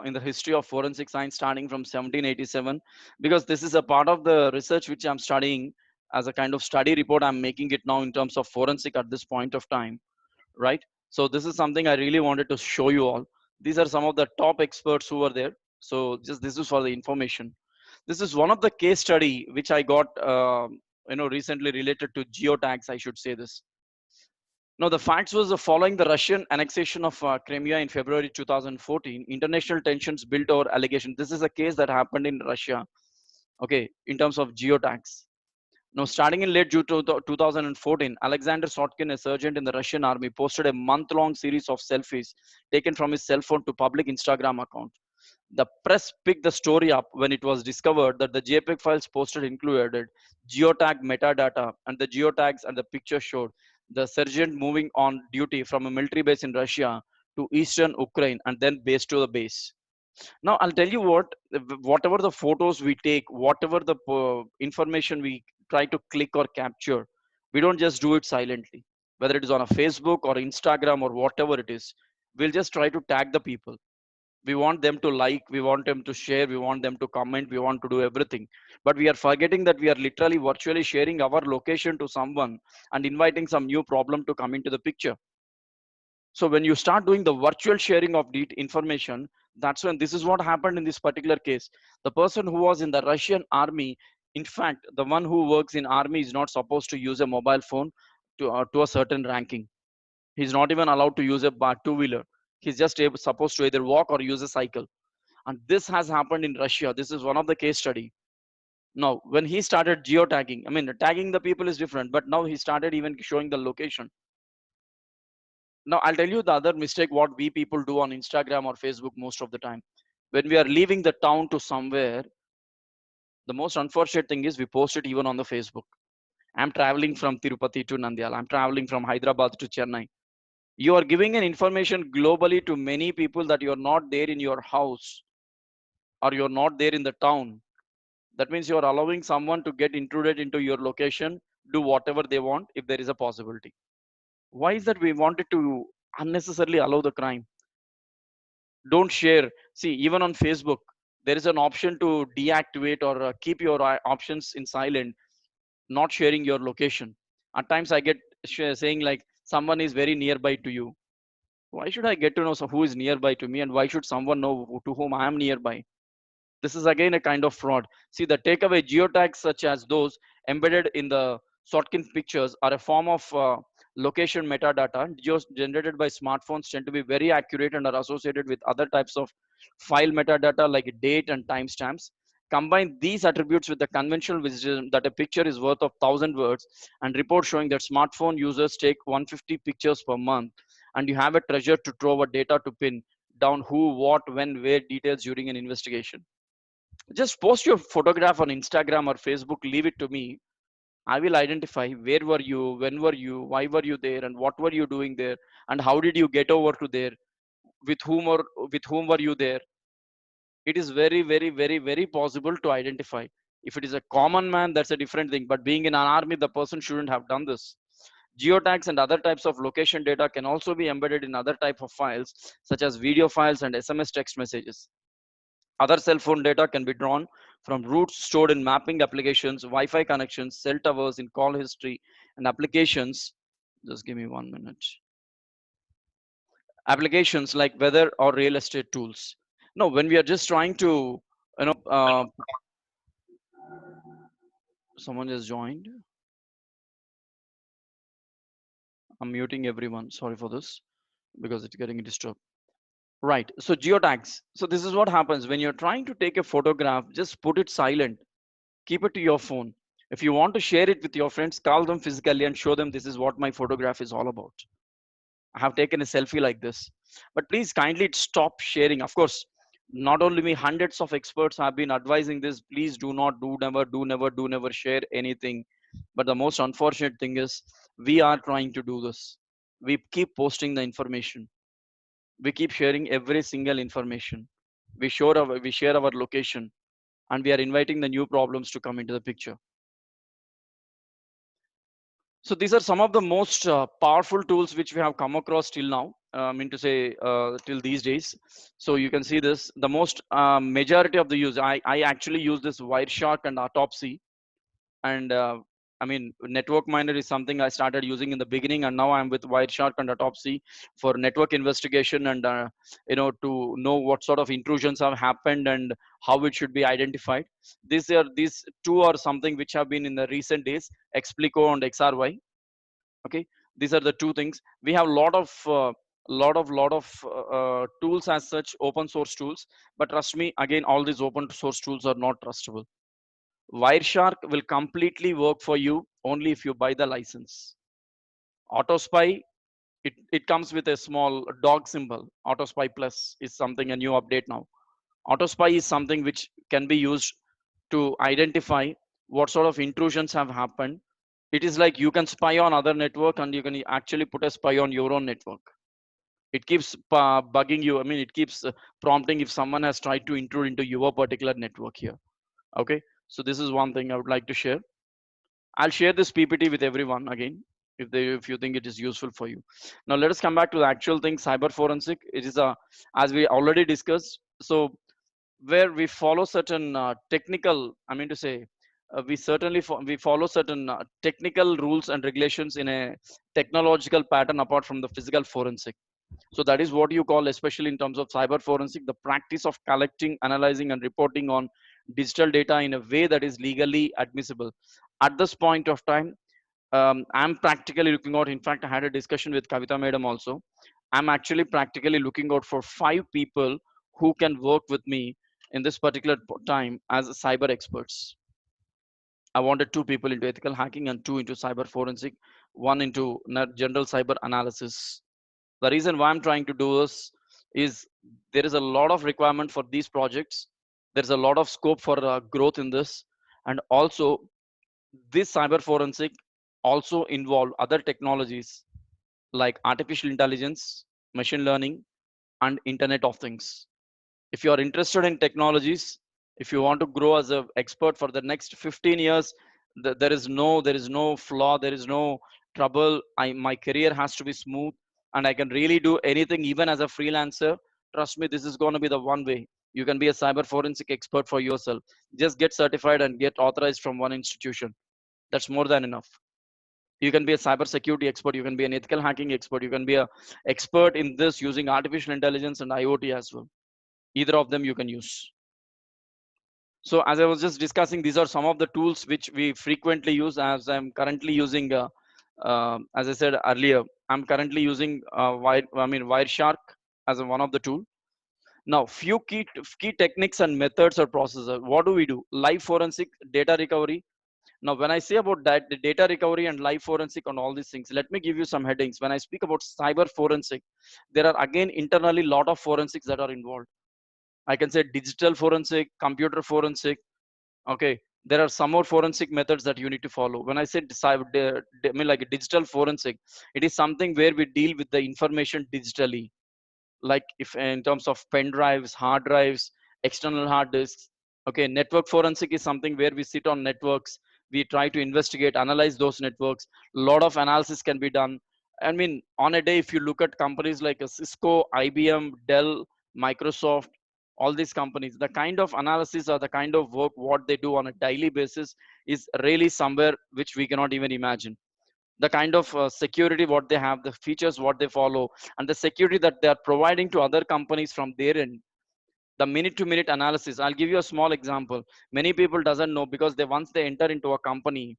in the history of forensic science starting from 1787, because this is a part of the research which I'm studying as a kind of study report. I'm making it now in terms of forensic at this point of time, right? So this is something I really wanted to show you all. These are some of the top experts who were there. So just this is for the information. This is one of the case study which I got, recently related to geotags. I should say this. Now, the facts was following the Russian annexation of Crimea in February 2014. International tensions built over allegation. This is a case that happened in Russia. Okay, in terms of geotags. Now, starting in late June 2014, Alexander Sotkin, a sergeant in the Russian army, posted a month-long series of selfies taken from his cell phone to public Instagram account. The press picked the story up when it was discovered that the JPEG files posted included geotag metadata, and the geotags and the picture showed the sergeant moving on duty from a military base in Russia to eastern Ukraine and then base to the base. Now I'll tell you what, whatever the photos we take, whatever the information we try to click or capture, we don't just do it silently. Whether it is on a Facebook or Instagram or whatever it is, we'll just try to tag the people. We want them to like, we want them to share, we want them to comment, we want to do everything. But we are forgetting that we are literally virtually sharing our location to someone and inviting some new problem to come into the picture. So when you start doing the virtual sharing of the information, that's when this is what happened in this particular case. The person who was in the Russian army, in fact, the one who works in army is not supposed to use a mobile phone to a certain ranking. He's not even allowed to use a two-wheeler. He's just supposed to either walk or use a cycle. And this has happened in Russia. This is one of the case study. Now, when he started geotagging, I mean, tagging the people is different, but now he started even showing the location. Now, I'll tell you the other mistake what we people do on Instagram or Facebook most of the time. When we are leaving the town to somewhere, the most unfortunate thing is we post it even on the Facebook. I'm traveling from Tirupati to Nandyal. I'm traveling from Hyderabad to Chennai. You are giving an information globally to many people that you're not there in your house or you're not there in the town. That means you're allowing someone to get intruded into your location, do whatever they want if there is a possibility. Why is that we wanted to unnecessarily allow the crime? Don't share. See, even on Facebook, there is an option to deactivate or keep your options in silent, not sharing your location. At times I get saying like someone is very nearby to you. Why should I get to know who is nearby to me, and why should someone know to whom I am nearby? This is again a kind of fraud. See, the takeaway geotags such as those embedded in the Sotkin pictures are a form of location metadata. Geos generated by smartphones tend to be very accurate and are associated with other types of file metadata like date and timestamps. Combine these attributes with the conventional wisdom that a picture is worth of 1,000 words, and reports showing that smartphone users take 150 pictures per month, and you have a treasure to trove of data to pin down who, what, when, where details during an investigation. Just post your photograph on Instagram or Facebook, leave it to me. I will identify where were you, when were you, why were you there, and what were you doing there, and how did you get over to there, with whom or with whom were you there. It is very, very, very, very possible to identify. If it is a common man, that's a different thing. But being in an army, the person shouldn't have done this. Geotags and other types of location data can also be embedded in other type of files, such as video files and SMS text messages. Other cell phone data can be drawn from routes stored in mapping applications, Wi-Fi connections, cell towers in call history, and applications. Just give me 1 minute. Applications like weather or real estate tools. No, when we are just trying to, you know, someone just joined. I'm muting everyone. Sorry for this because it's getting disturbed. Right. So geotags. So this is what happens when you're trying to take a photograph. Just put it silent. Keep it to your phone. If you want to share it with your friends, call them physically and show them this is what my photograph is all about. I have taken a selfie like this. But please kindly stop sharing. Of course, not only me, hundreds of experts have been advising this. Please do not, do never, do never, do never share anything. But the most unfortunate thing is we are trying to do this. We keep posting the information. We keep sharing every single information. We share our location, and we are inviting the new problems to come into the picture. So these are some of the most powerful tools which we have come across till now. I mean to say till these days. So you can see this. The most majority of the use, I actually use this Wireshark and Autopsy. And I mean, network miner is something I started using in the beginning, and now I'm with Wireshark and Autopsy for network investigation and to know what sort of intrusions have happened and how it should be identified. These two are something which have been in the recent days, Explico and XRY. Okay, these are the two things. We have lot of tools as such, open source tools, but trust me, again, all these open source tools are not trustable. Wireshark will completely work for you only if you buy the license. Autospy, it comes with a small dog symbol. Autospy Plus is something, a new update now. Autospy is something which can be used to identify what sort of intrusions have happened. It is like you can spy on other network and you can actually put a spy on your own network. It keeps bugging you. I mean, it keeps prompting if someone has tried to intrude into your particular network here. Okay, so this is one thing I would like to share. I'll share this PPT with everyone again if you think it is useful for you. Now let us come back to the actual thing, cyber forensic. It is a, as we already discussed. So where we follow certain technical, I mean to say, we follow certain technical rules and regulations in a technological pattern apart from the physical forensic. So that is what you call, especially in terms of cyber forensic, the practice of collecting, analyzing, and reporting on digital data in a way that is legally admissible. At this point of time, I'm practically looking out. In fact, I had a discussion with Kavita Madam also. I'm actually practically looking out for 5 people who can work with me in this particular time as cyber experts. I wanted 2 people into ethical hacking and 2 into cyber forensic, 1 into general cyber analysis. The reason why I'm trying to do this is there is a lot of requirement for these projects. There's a lot of scope for growth in this, and also this cyber forensic also involve other technologies like artificial intelligence, machine learning, and Internet of Things. If you are interested in technologies, if you want to grow as an expert for the next 15 years, there is no flaw, there is no trouble. My career has to be smooth, and I can really do anything even as a freelancer. Trust me, this is going to be the one way you can be a cyber forensic expert for yourself. Just get certified and get authorized from one institution. That's more than enough. You can be a cyber security expert, you can be an ethical hacking expert, you can be a expert in this using artificial intelligence and IoT as well. Either of them you can use. So as I was just discussing, these are some of the tools which we frequently use. As I'm currently using as I said earlier, I'm currently using Wireshark as one of the tool. Now few key techniques and methods or processes. What do we do? Live forensic, data recovery. Now when I say about that, the data recovery and live forensic and all these things, let me give you some headings. When I speak about cyber forensic, there are again internally lot of forensics that are involved. I can say digital forensic, computer forensic, okay, There are some more forensic methods that you need to follow. When I said I mean like a digital forensic, it is something where we deal with the information digitally, like if in terms of pen drives, hard drives, external hard disks. Okay, network forensic is something where we sit on networks, we try to investigate, analyze those networks. A lot of analysis can be done. I mean, on a day, if you look at companies like a Cisco, IBM, Dell, Microsoft, all these companies, the kind of analysis or the kind of work what they do on a daily basis is really somewhere which we cannot even imagine. The kind of security what they have, the features what they follow, and the security that they are providing to other companies from their end, the minute to minute analysis. I'll give you a small example. Many people doesn't know, because they once they enter into a company,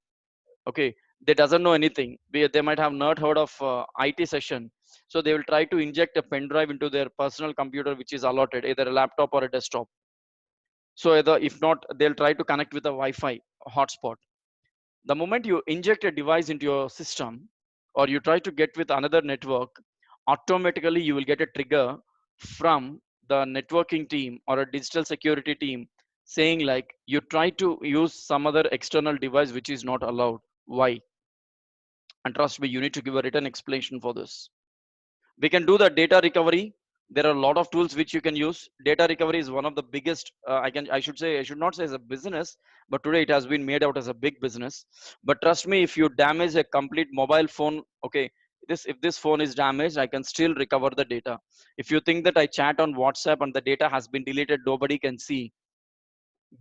okay, they doesn't know anything. They might have not heard of IT session, so they will try to inject a pen drive into their personal computer which is allotted, either a laptop or a desktop. So either, if not, they'll try to connect with a Wi-Fi hotspot. The moment you inject a device into your system, or you try to get with another network, automatically you will get a trigger from the networking team or a digital security team saying like you try to use some other external device which is not allowed. Why? And trust me, you need to give a written explanation for this. We can do the data recovery. There are a lot of tools which you can use. Data recovery is one of the biggest, I should not say as a business, but today it has been made out as a big business. But trust me, if you damage a complete mobile phone, okay, this if this phone is damaged, I can still recover the data. If you think that I chat on WhatsApp and the data has been deleted, nobody can see,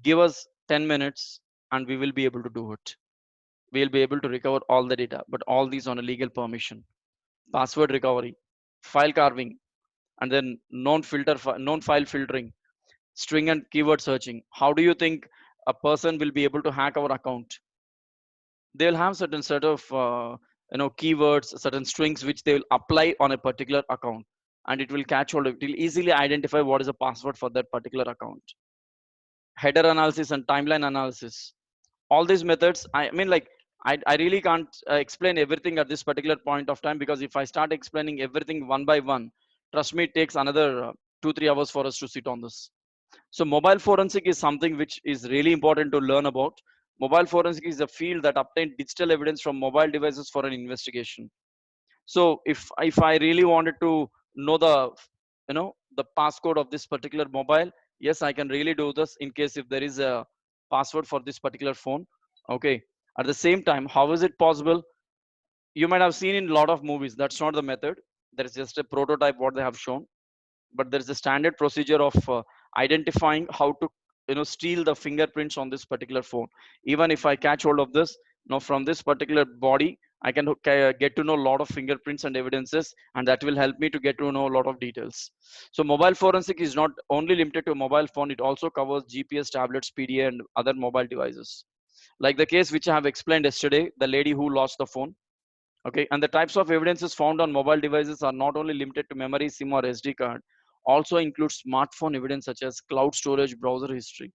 give us 10 minutes and we will be able to do it. We'll be able to recover all the data, but all these on a legal permission. Password recovery, file carving, and then non file filtering, string and keyword searching. How do you think a person will be able to hack our account? They'll have certain set of keywords, certain strings which they will apply on a particular account, and it will catch hold of it. It will easily identify what is the password for that particular account. Header analysis and timeline analysis, all these methods, I mean like I really can't explain everything at this particular point of time, because if I start explaining everything one by one, trust me, it takes another 2 3 hours for us to sit on this. So mobile forensic is something which is really important to learn about. Mobile forensic is a field that obtains digital evidence from mobile devices for an investigation. So if I really wanted to know the the passcode of this particular mobile, yes, I can really do this in case if there is a password for this particular phone. Okay, at the same time, how is it possible? You might have seen in a lot of movies, that's not the method. There is just a prototype what they have shown, but there's a standard procedure of identifying how to steal the fingerprints on this particular phone. Even if I catch hold of this, now from this particular body, I can get to know a lot of fingerprints and evidences, and that will help me to get to know a lot of details. So mobile forensic is not only limited to a mobile phone, it also covers GPS, tablets, PDA, and other mobile devices, like the case which I have explained yesterday, the lady who lost the phone. Okay, and the types of evidences found on mobile devices are not only limited to memory, SIM, or SD card, also include smartphone evidence such as cloud storage, browser history,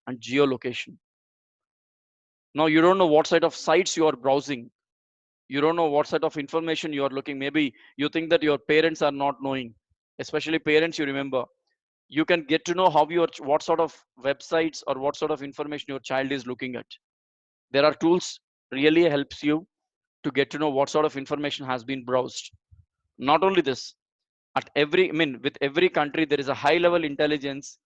and geolocation. Now, you don't know what side of sites you are browsing. You don't know what side of information you are looking. Maybe you think that your parents are not knowing, especially parents, you remember. You can get to know what sort of websites or what sort of information your child is looking at. There are tools really helps you to get to know what sort of information has been browsed. Not only this, at every, I mean, with every country, there is a high level intelligence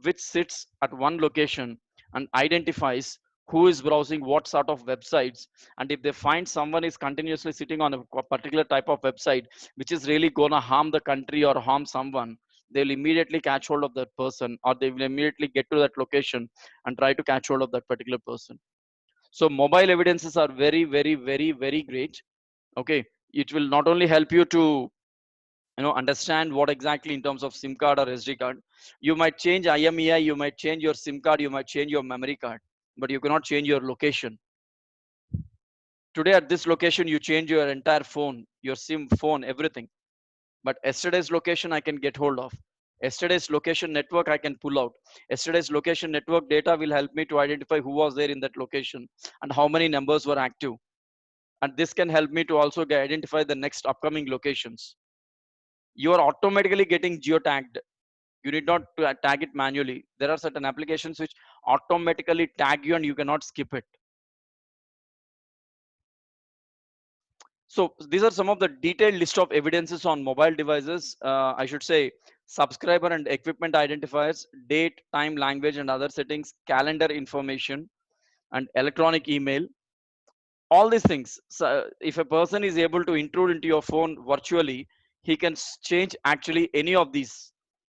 which sits at one location and identifies who is browsing what sort of websites. And if they find someone is continuously sitting on a particular type of website, which is really going to harm the country or harm someone, they'll immediately catch hold of that person, or they will immediately get to that location and try to catch hold of that particular person. So mobile evidences are very, very, very, very great. Okay, it will not only help you to understand what exactly in terms of SIM card or SD card. You might change IMEI, you might change your SIM card, you might change your memory card, but you cannot change your location. Today at this location, you change your entire phone, your SIM phone, everything. But yesterday's location I can get hold of. Yesterday's location network I can pull out. Yesterday's location network data will help me to identify who was there in that location and how many numbers were active. And this can help me to also identify the next upcoming locations. You are automatically getting geotagged. You need not to tag it manually. There are certain applications which automatically tag you and you cannot skip it. So these are some of the detailed list of evidences on mobile devices. I should say subscriber and equipment identifiers, date, time, language, and other settings, calendar information, and electronic email. All these things. So if a person is able to intrude into your phone virtually, he can change actually any of these.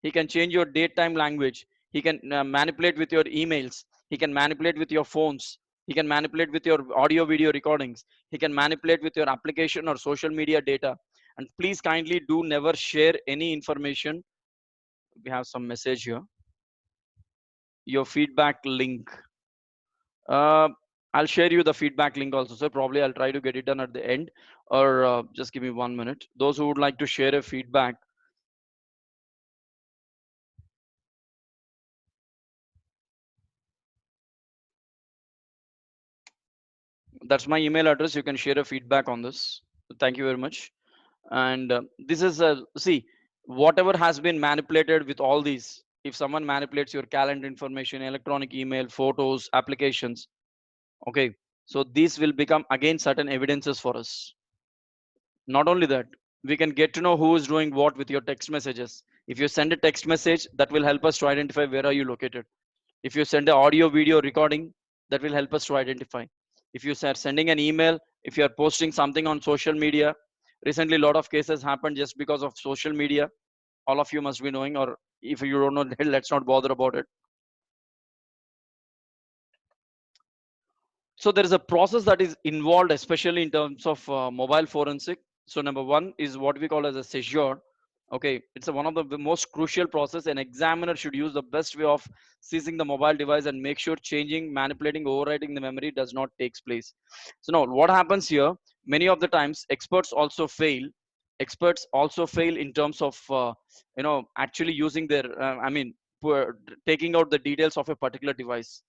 He can change your date, time, language. He can manipulate with your emails. He can manipulate with your phones. He can manipulate with your audio video recordings. He can manipulate with your application or social media data. And please kindly do never share any information. We have some message here. Your feedback link. uh, I'll share you the feedback link also, so probably I'll try to get it done at the end, or just give me 1 minute. Those who would like to share a feedback, that's my email address. You can share a feedback on this. Thank you very much. And this is a see, whatever has been manipulated with all these, if someone manipulates your calendar information, electronic email, photos, applications, okay, so these will become again certain evidences for us. Not only that, we can get to know who is doing what with your text messages. If you send a text message, that will help us to identify where are you located. If you send an audio video recording, that will help us to identify. If you are sending an email, if you are posting something on social media, recently a lot of cases happened just because of social media. All of you must be knowing, or if you don't know, let's not bother about it. So there is a process that is involved, especially in terms of mobile forensic. So number one is what we call as a seizure. Okay, it's one of the most crucial process. An examiner should use the best way of seizing the mobile device and make sure changing, manipulating, overwriting the memory does not takes place. So now what happens here? Many of the times, experts also fail. Experts also fail in terms of actually using their, taking out the details of a particular device.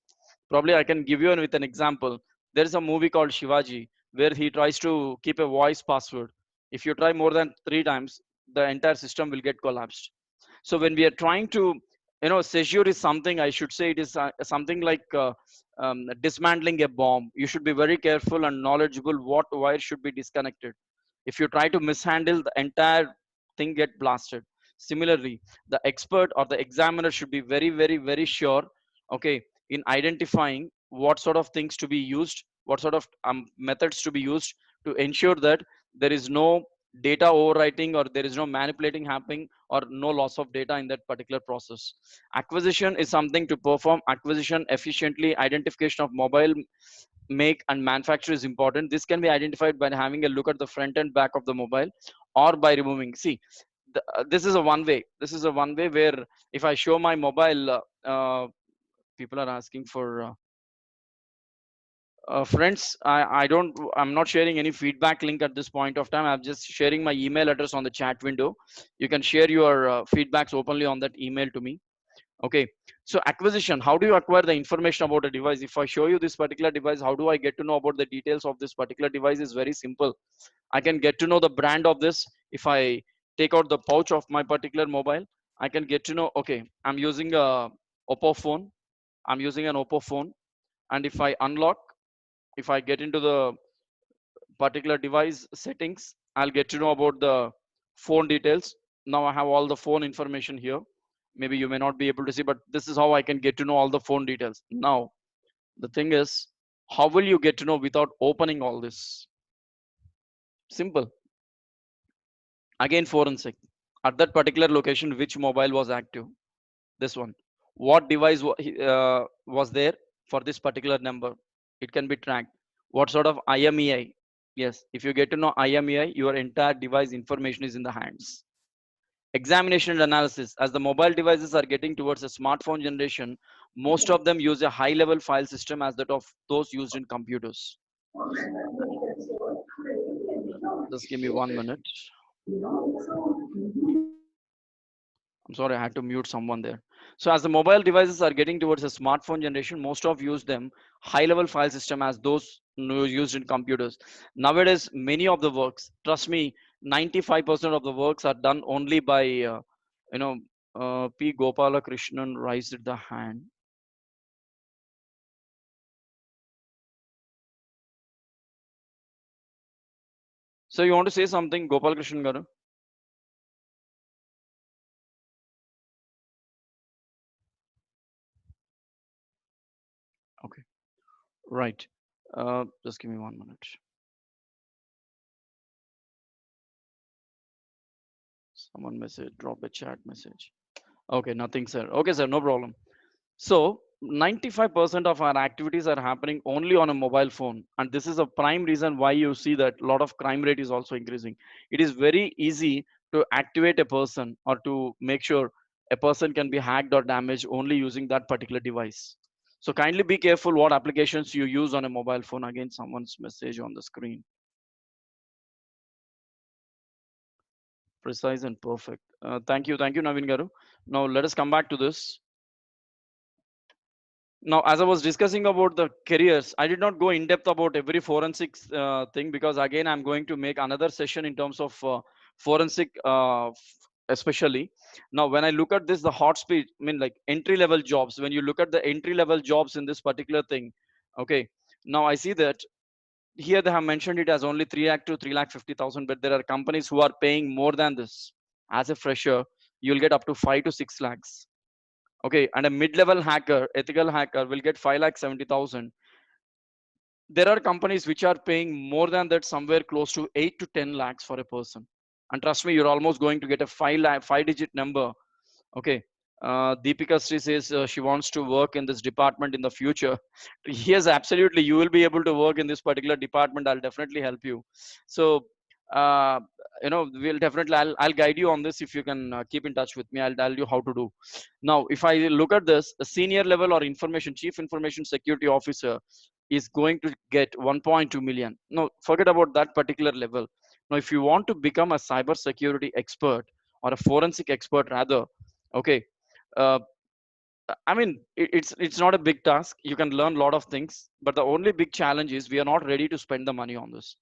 Probably I can give you with an example. There is a movie called Shivaji where he tries to keep a voice password. If you try more than 3 times, the entire system will get collapsed. So when we are trying to, seizure is something, I should say, it is something like dismantling a bomb. You should be very careful and knowledgeable what wire should be disconnected. If you try to mishandle, the entire thing get blasted. Similarly, the expert or the examiner should be very, very, very sure, okay, in identifying what sort of things to be used, what sort of methods to be used to ensure that there is no data overwriting or there is no manipulating happening or no loss of data in that particular process. Acquisition is something to perform acquisition efficiently. Identification of mobile make and manufacturer is important. This can be identified by having a look at the front and back of the mobile, or by removing. See, this is a one way. This is a one way where if I show my mobile, people are asking for friends, I'm not sharing any feedback link at this point of time. I'm just sharing my email address on the chat window. You can share your feedbacks openly on that email to me. Okay, so acquisition, how do you acquire the information about a device? If I show you this particular device, how do I get to know about the details of this particular device? Is very simple. I can get to know the brand of this. If I take out the pouch of my particular mobile, I can get to know, okay, I'm using a Oppo phone. I'm using an Oppo phone. And if I unlock, if I get into the particular device settings, I'll get to know about the phone details. Now I have all the phone information here. Maybe you may not be able to see, but this is how I can get to know all the phone details. Now, the thing is, how will you get to know without opening all this? Simple. Again, forensic. At that particular location, which mobile was active? This one. What device was there for this particular number? It can be tracked. What sort of IMEI? Yes, if you get to know IMEI, your entire device information is in the hands. Examination and analysis. As the mobile devices are getting towards a smartphone generation, most of them use a high level file system as that of those used in computers. Just give me 1 minute. I'm sorry, I had to mute someone there. So as the mobile devices are getting towards a smartphone generation, most of use them high level file system as those used in computers. Nowadays, many of the works, trust me, 95% of the works are done only by, you know, P. Gopalakrishnan raised the hand. So you want to say something, Gopalakrishnan garu? Okay, right. Just give me 1 minute. Someone message, drop a chat message. Okay, nothing, sir. Okay, sir, no problem. So 95% of our activities are happening only on a mobile phone. And this is a prime reason why you see that a lot of crime rate is also increasing. It is very easy to activate a person or to make sure a person can be hacked or damaged only using that particular device. So kindly be careful what applications you use on a mobile phone. Again, someone's message on the screen. Precise and perfect. Thank you, Naveen Garu. Now let us come back to this. Now, as I was discussing about the careers, I did not go in depth about every forensics thing, because again, I'm going to make another session in terms of forensic, especially. Now, when I look at this, the hot speed, I mean, like entry level jobs, when you look at the entry level jobs in this particular thing, okay. Now I see that here they have mentioned it as only 3 lakh to 3 lakh 50,000, but there are companies who are paying more than this. As a fresher, you'll get up to 5 to 6 lakhs. Okay, and a mid-level hacker, ethical hacker, will get 5,70,000. There are companies which are paying more than that, somewhere close to 8 to 10 lakhs for a person. And trust me, you're almost going to get a 5-digit number. Okay. Deepika Sri says she wants to work in this department in the future. Yes, absolutely. You will be able to work in this particular department. I'll definitely help you. So, uh, we'll definitely, I'll guide you on this. If you can keep in touch with me, I'll tell you how to do. Now, if I look at this, a senior level or chief information security officer is going to get 1.2 million. No, forget about that particular level. Now, if you want to become a cyber security expert or a forensic expert rather, okay, uh, I mean, it's not a big task. You can learn a lot of things, but the only big challenge is we are not ready to spend the money on this.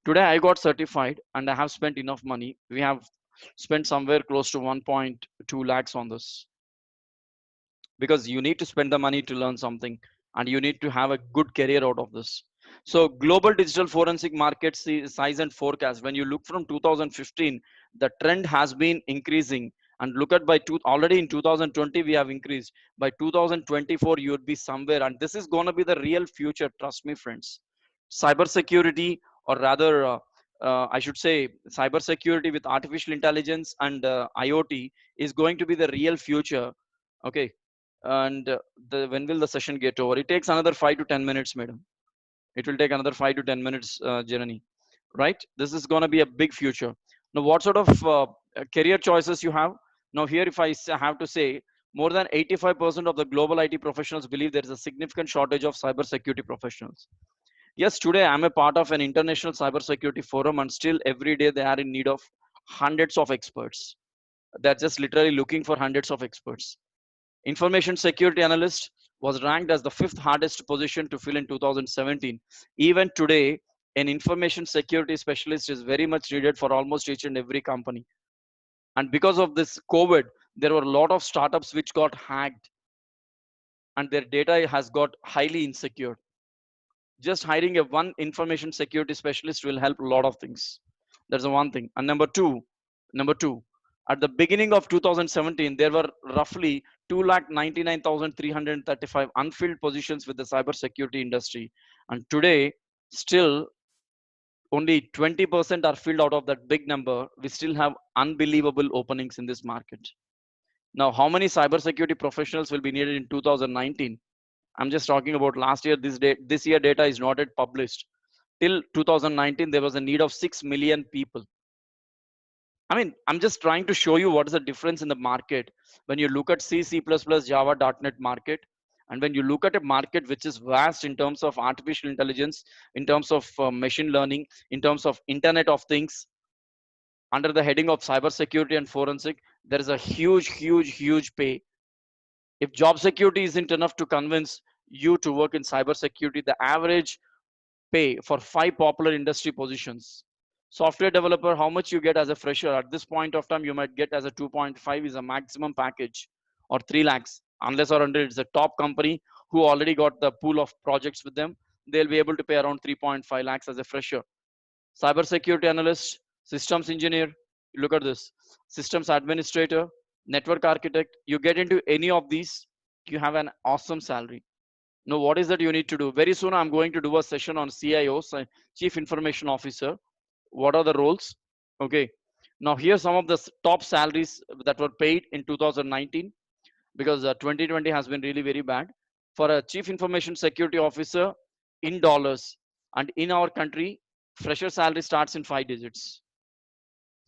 Today I got certified and I have spent enough money. We have spent somewhere close to 1.2 lakhs on this, because you need to spend the money to learn something, and you need to have a good career out of this. So global digital forensic market size and forecast, when you look from 2015, the trend has been increasing. And look at already in 2020 we have increased. By 2024 you would be somewhere, and this is going to be the real future. Trust me, friends. Cybersecurity, or rather, I should say cybersecurity with artificial intelligence and IoT is going to be the real future. Okay. And when will the session get over? It takes another 5 to 10 minutes, madam. It will take another 5 to 10 minutes journey, right? This is going to be a big future. Now, what sort of career choices you have? Now here, if I have to say, more than 85% of the global IT professionals believe there is a significant shortage of cybersecurity professionals. Yes, today I'm a part of an international cybersecurity forum, and still every day they are in need of hundreds of experts. They're just literally looking for hundreds of experts. Information security analyst was ranked as the fifth hardest position to fill in 2017. Even today, an information security specialist is very much needed for almost each and every company. And because of this COVID, there were a lot of startups which got hacked and their data has got highly insecure. Just hiring a one information security specialist will help a lot of things. That's the one thing. And number two, at the beginning of 2017, there were roughly 2,99,335 unfilled positions with the cybersecurity industry. And today, still only 20% are filled out of that big number. We still have unbelievable openings in this market. Now, how many cybersecurity professionals will be needed in 2019? I'm just talking about last year. This year data is not yet published. Till 2019, there was a need of 6 million people. I mean, I'm just trying to show you what is the difference in the market when you look at C, Java, .NET market, and when you look at a market which is vast in terms of artificial intelligence, in terms of machine learning, in terms of Internet of Things, under the heading of cybersecurity and forensic, there is a huge pay. If job security isn't enough to convince you to work in cybersecurity, the average pay for 5 popular industry positions. Software developer, how much you get as a fresher at this point of time? You might get as a 2.5 is a maximum package, or 3 lakhs, unless or until it's a top company who already got the pool of projects with them, they'll be able to pay around 3.5 lakhs as a fresher. Cybersecurity analyst, systems engineer, look at this, systems administrator, network architect, you get into any of these, you have an awesome salary. Now what is that you need to do? Very soon I'm going to do a session on CIO, chief information officer. What are the roles? Okay, now here some of the top salaries that were paid in 2019, because 2020 has been really very bad. For a chief information security officer in dollars, and in our country, fresher salary starts in 5 digits,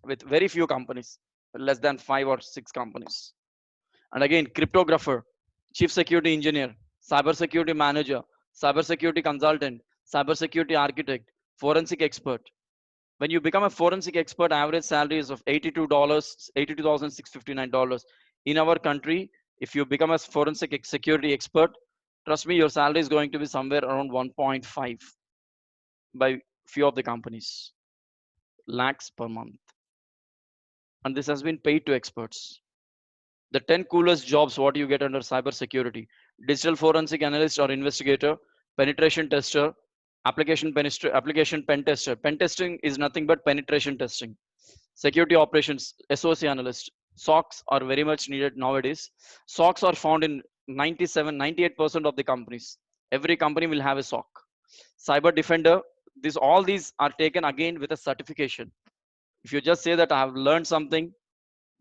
with very few companies, less than 5 or 6 companies. And again, cryptographer, chief security engineer, cybersecurity manager, cybersecurity consultant, cybersecurity architect, forensic expert. When you become a forensic expert, average salary is of $82, $82,659. In our country, if you become a forensic security expert, trust me, your salary is going to be somewhere around 1.5 by few of the companies, lakhs per month. And this has been paid to experts. The 10 coolest jobs what you get under cybersecurity: digital forensic analyst or investigator, penetration tester, application pen tester. Pen testing is nothing but penetration testing. Security operations SOC analyst. SOCs are very much needed nowadays. SOCs are found in 97 98% of the companies. Every company will have a SOC. Cyber defender, this all these are taken again with a certification. If you just say that I have learned something,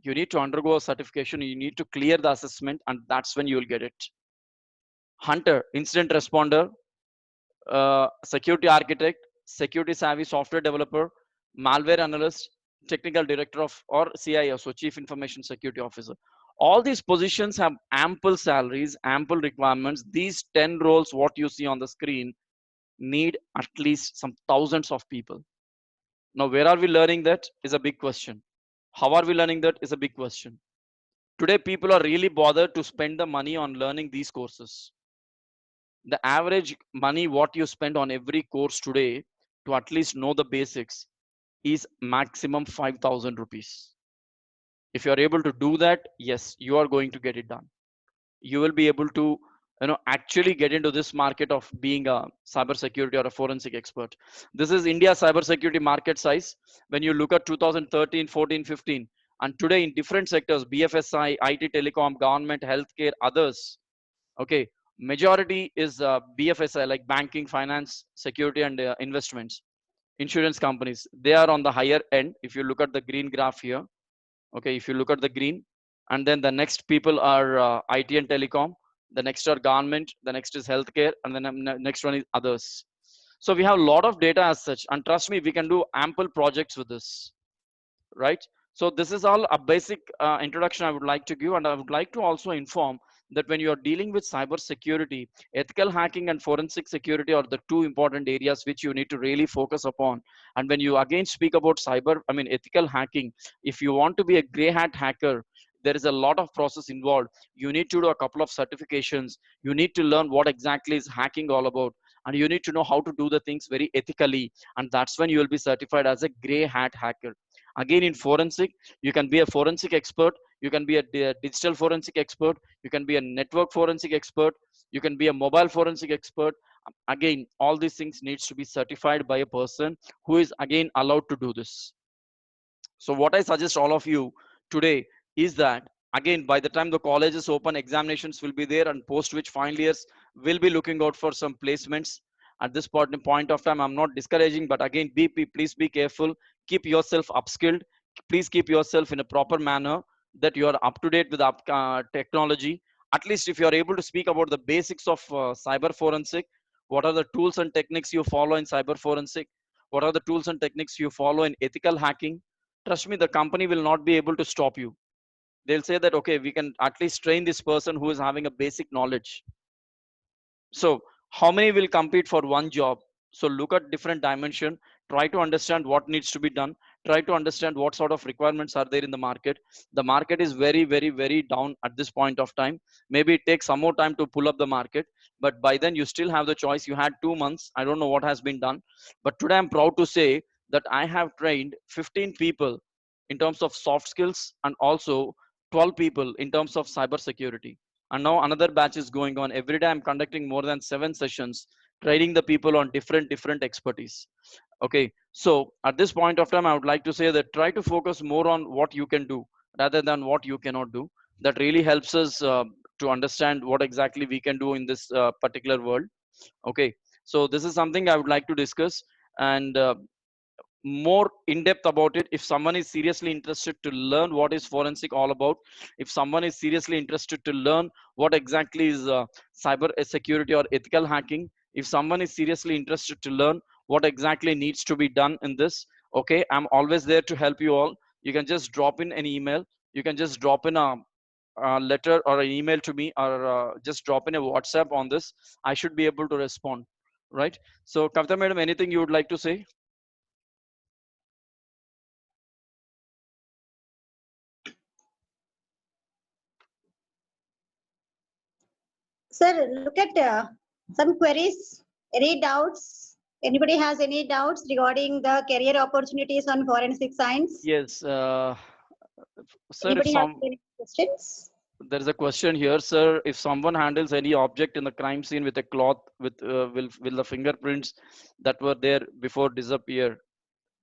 you need to undergo a certification, you need to clear the assessment, and that's when you will get it. Hunter, incident responder, security architect, security savvy software developer, malware analyst, technical director of, or CIO, so chief information security officer. All these positions have ample salaries, ample requirements. These 10 roles what you see on the screen need at least some thousands of people. Now where are we learning that is a big question. How are we learning that is a big question. Today people are really bothered to spend the money on learning these courses. The average money what you spend on every course today to at least know the basics is maximum 5,000 rupees. If you are able to do that, yes, you are going to get it done. You will be able to actually get into this market of being a cybersecurity or a forensic expert. This is India cybersecurity market size. When you look at 2013, 14, 15, and today in different sectors, BFSI, IT, telecom, government, healthcare, others. Okay, majority is BFSI, like banking, finance, security, and investments. Insurance companies, they are on the higher end. If you look at the green graph here, okay, if you look at the green, and then the next people are IT and telecom, the next are government, the next is healthcare, and then next one is others. So we have a lot of data as such, and trust me, we can do ample projects with this, right? So this is all a basic introduction I would like to give, and I would like to also inform that when you are dealing with cyber security, ethical hacking and forensic security are the two important areas which you need to really focus upon. And when you again speak about ethical hacking, if you want to be a gray hat hacker, there is a lot of process involved. You need to do a couple of certifications. You need to learn what exactly is hacking all about, and you need to know how to do the things very ethically. And that's when you will be certified as a gray hat hacker. Again, in forensic, you can be a forensic expert, you can be a digital forensic expert, you can be a network forensic expert, you can be a mobile forensic expert. Again, all these things needs to be certified by a person who is again allowed to do this. So what I suggest all of you today is that, again, by the time the colleges open, examinations will be there, and post which final years will be looking out for some placements. At this point of time, I'm not discouraging, but again, please be careful. Keep yourself upskilled. Please keep yourself in a proper manner, that you are up to date with technology. At least if you are able to speak about the basics of cyber forensic, what are the tools and techniques you follow in cyber forensic? What are the tools and techniques you follow in ethical hacking? Trust me, the company will not be able to stop you. They'll say that, okay, we can at least train this person who is having a basic knowledge. So how many will compete for one job? So look at different dimension, try to understand what needs to be done, try to understand what sort of requirements are there in the market. The market is very, very, very down at this point of time. Maybe it takes some more time to pull up the market, but by then you still have the choice. You had 2 months. I don't know what has been done, but today I'm proud to say that I have trained 15 people in terms of soft skills and also 12 people in terms of cyber security. And now another batch is going on. Every day I'm conducting more than 7 sessions, training the people on different expertise. Okay, so at this point of time, I would like to say that try to focus more on what you can do rather than what you cannot do. That really helps us to understand what exactly we can do in this particular world. Okay, so this is something I would like to discuss. And more in depth about it, if someone is seriously interested to learn what is forensic all about, if someone is seriously interested to learn what exactly is cyber security or ethical hacking, if someone is seriously interested to learn what exactly needs to be done in this, okay, I'm always there to help you all. You can just drop in an email, you can just drop in a letter or an email to me, or just drop in a WhatsApp on this. I should be able to respond, right? So Kavita madam, anything you would like to say? Sir, look at some queries. Any doubts? Anybody has any doubts regarding the career opportunities on forensic science? Yes, sir, if Anybody has some any questions? there is a question here, sir. If someone handles any object in the crime scene with a cloth, with will the fingerprints that were there before disappear?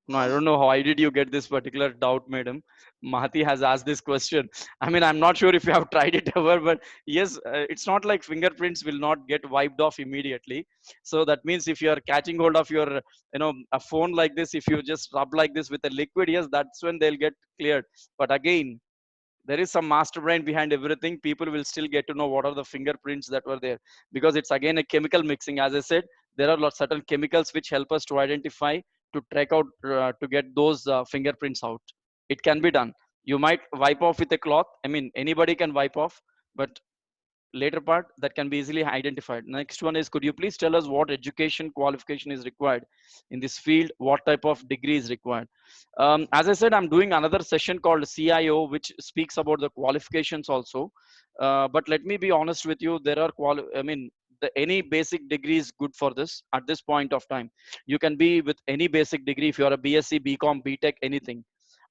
No, I don't know how. I did you get this particular doubt, madam? Mahati has asked this question. I mean, I'm not sure if you have tried it ever, but yes, it's not like fingerprints will not get wiped off immediately. So that means if you are catching hold of your, a phone like this, if you just rub like this with a liquid, yes, that's when they'll get cleared. But again, there is some master brain behind everything. People will still get to know what are the fingerprints that were there, because it's again a chemical mixing. As I said, there are lots certain chemicals which help us to identify, to track out, to get those fingerprints out. It can be done. You might wipe off with a cloth. I mean, anybody can wipe off, but later part that can be easily identified. Next one is, could you please tell us what education qualification is required in this field? What type of degree is required? As I said, I'm doing another session called CIO, which speaks about the qualifications also. But let me be honest with you, there are any basic degree is good for this at this point of time. You can be with any basic degree if you are a BSc, BCom, BTech, anything.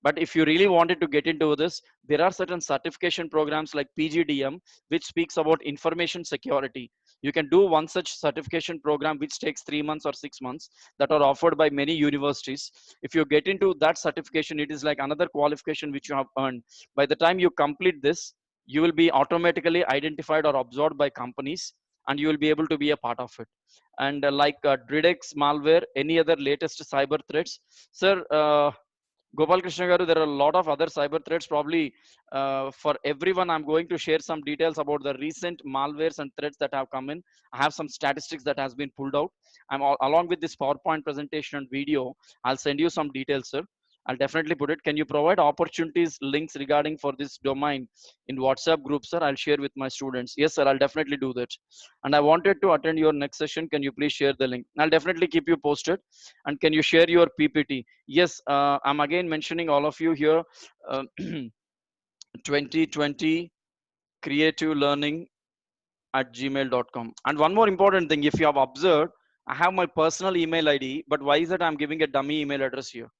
But if you really wanted to get into this, there are certain certification programs like PGDM, which speaks about information security. You can do one such certification program, which takes 3 months or 6 months, that are offered by many universities. If you get into that certification, it is like another qualification which you have earned. By the time you complete this, you will be automatically identified or absorbed by companies, and you will be able to be a part of it. And like Dridex malware, any other latest cyber threats, sir, Gopal Krishna Garu, there are a lot of other cyber threats. Probably for everyone, I'm going to share some details about the recent malwares and threats that have come in. I have some statistics that has been pulled out. Along with this PowerPoint presentation and video, I'll send you some details, sir. I'll definitely put it. Can you provide opportunities links regarding for this domain in WhatsApp group, sir? I'll share with my students. Yes, sir. I'll definitely do that. And I wanted to attend your next session. Can you please share the link? I'll definitely keep you posted. And can you share your PPT? Yes, I'm again mentioning all of you here. 2020 creative learning at gmail.com. And one more important thing, if you have observed, I have my personal email ID, but why is it I'm giving a dummy email address here?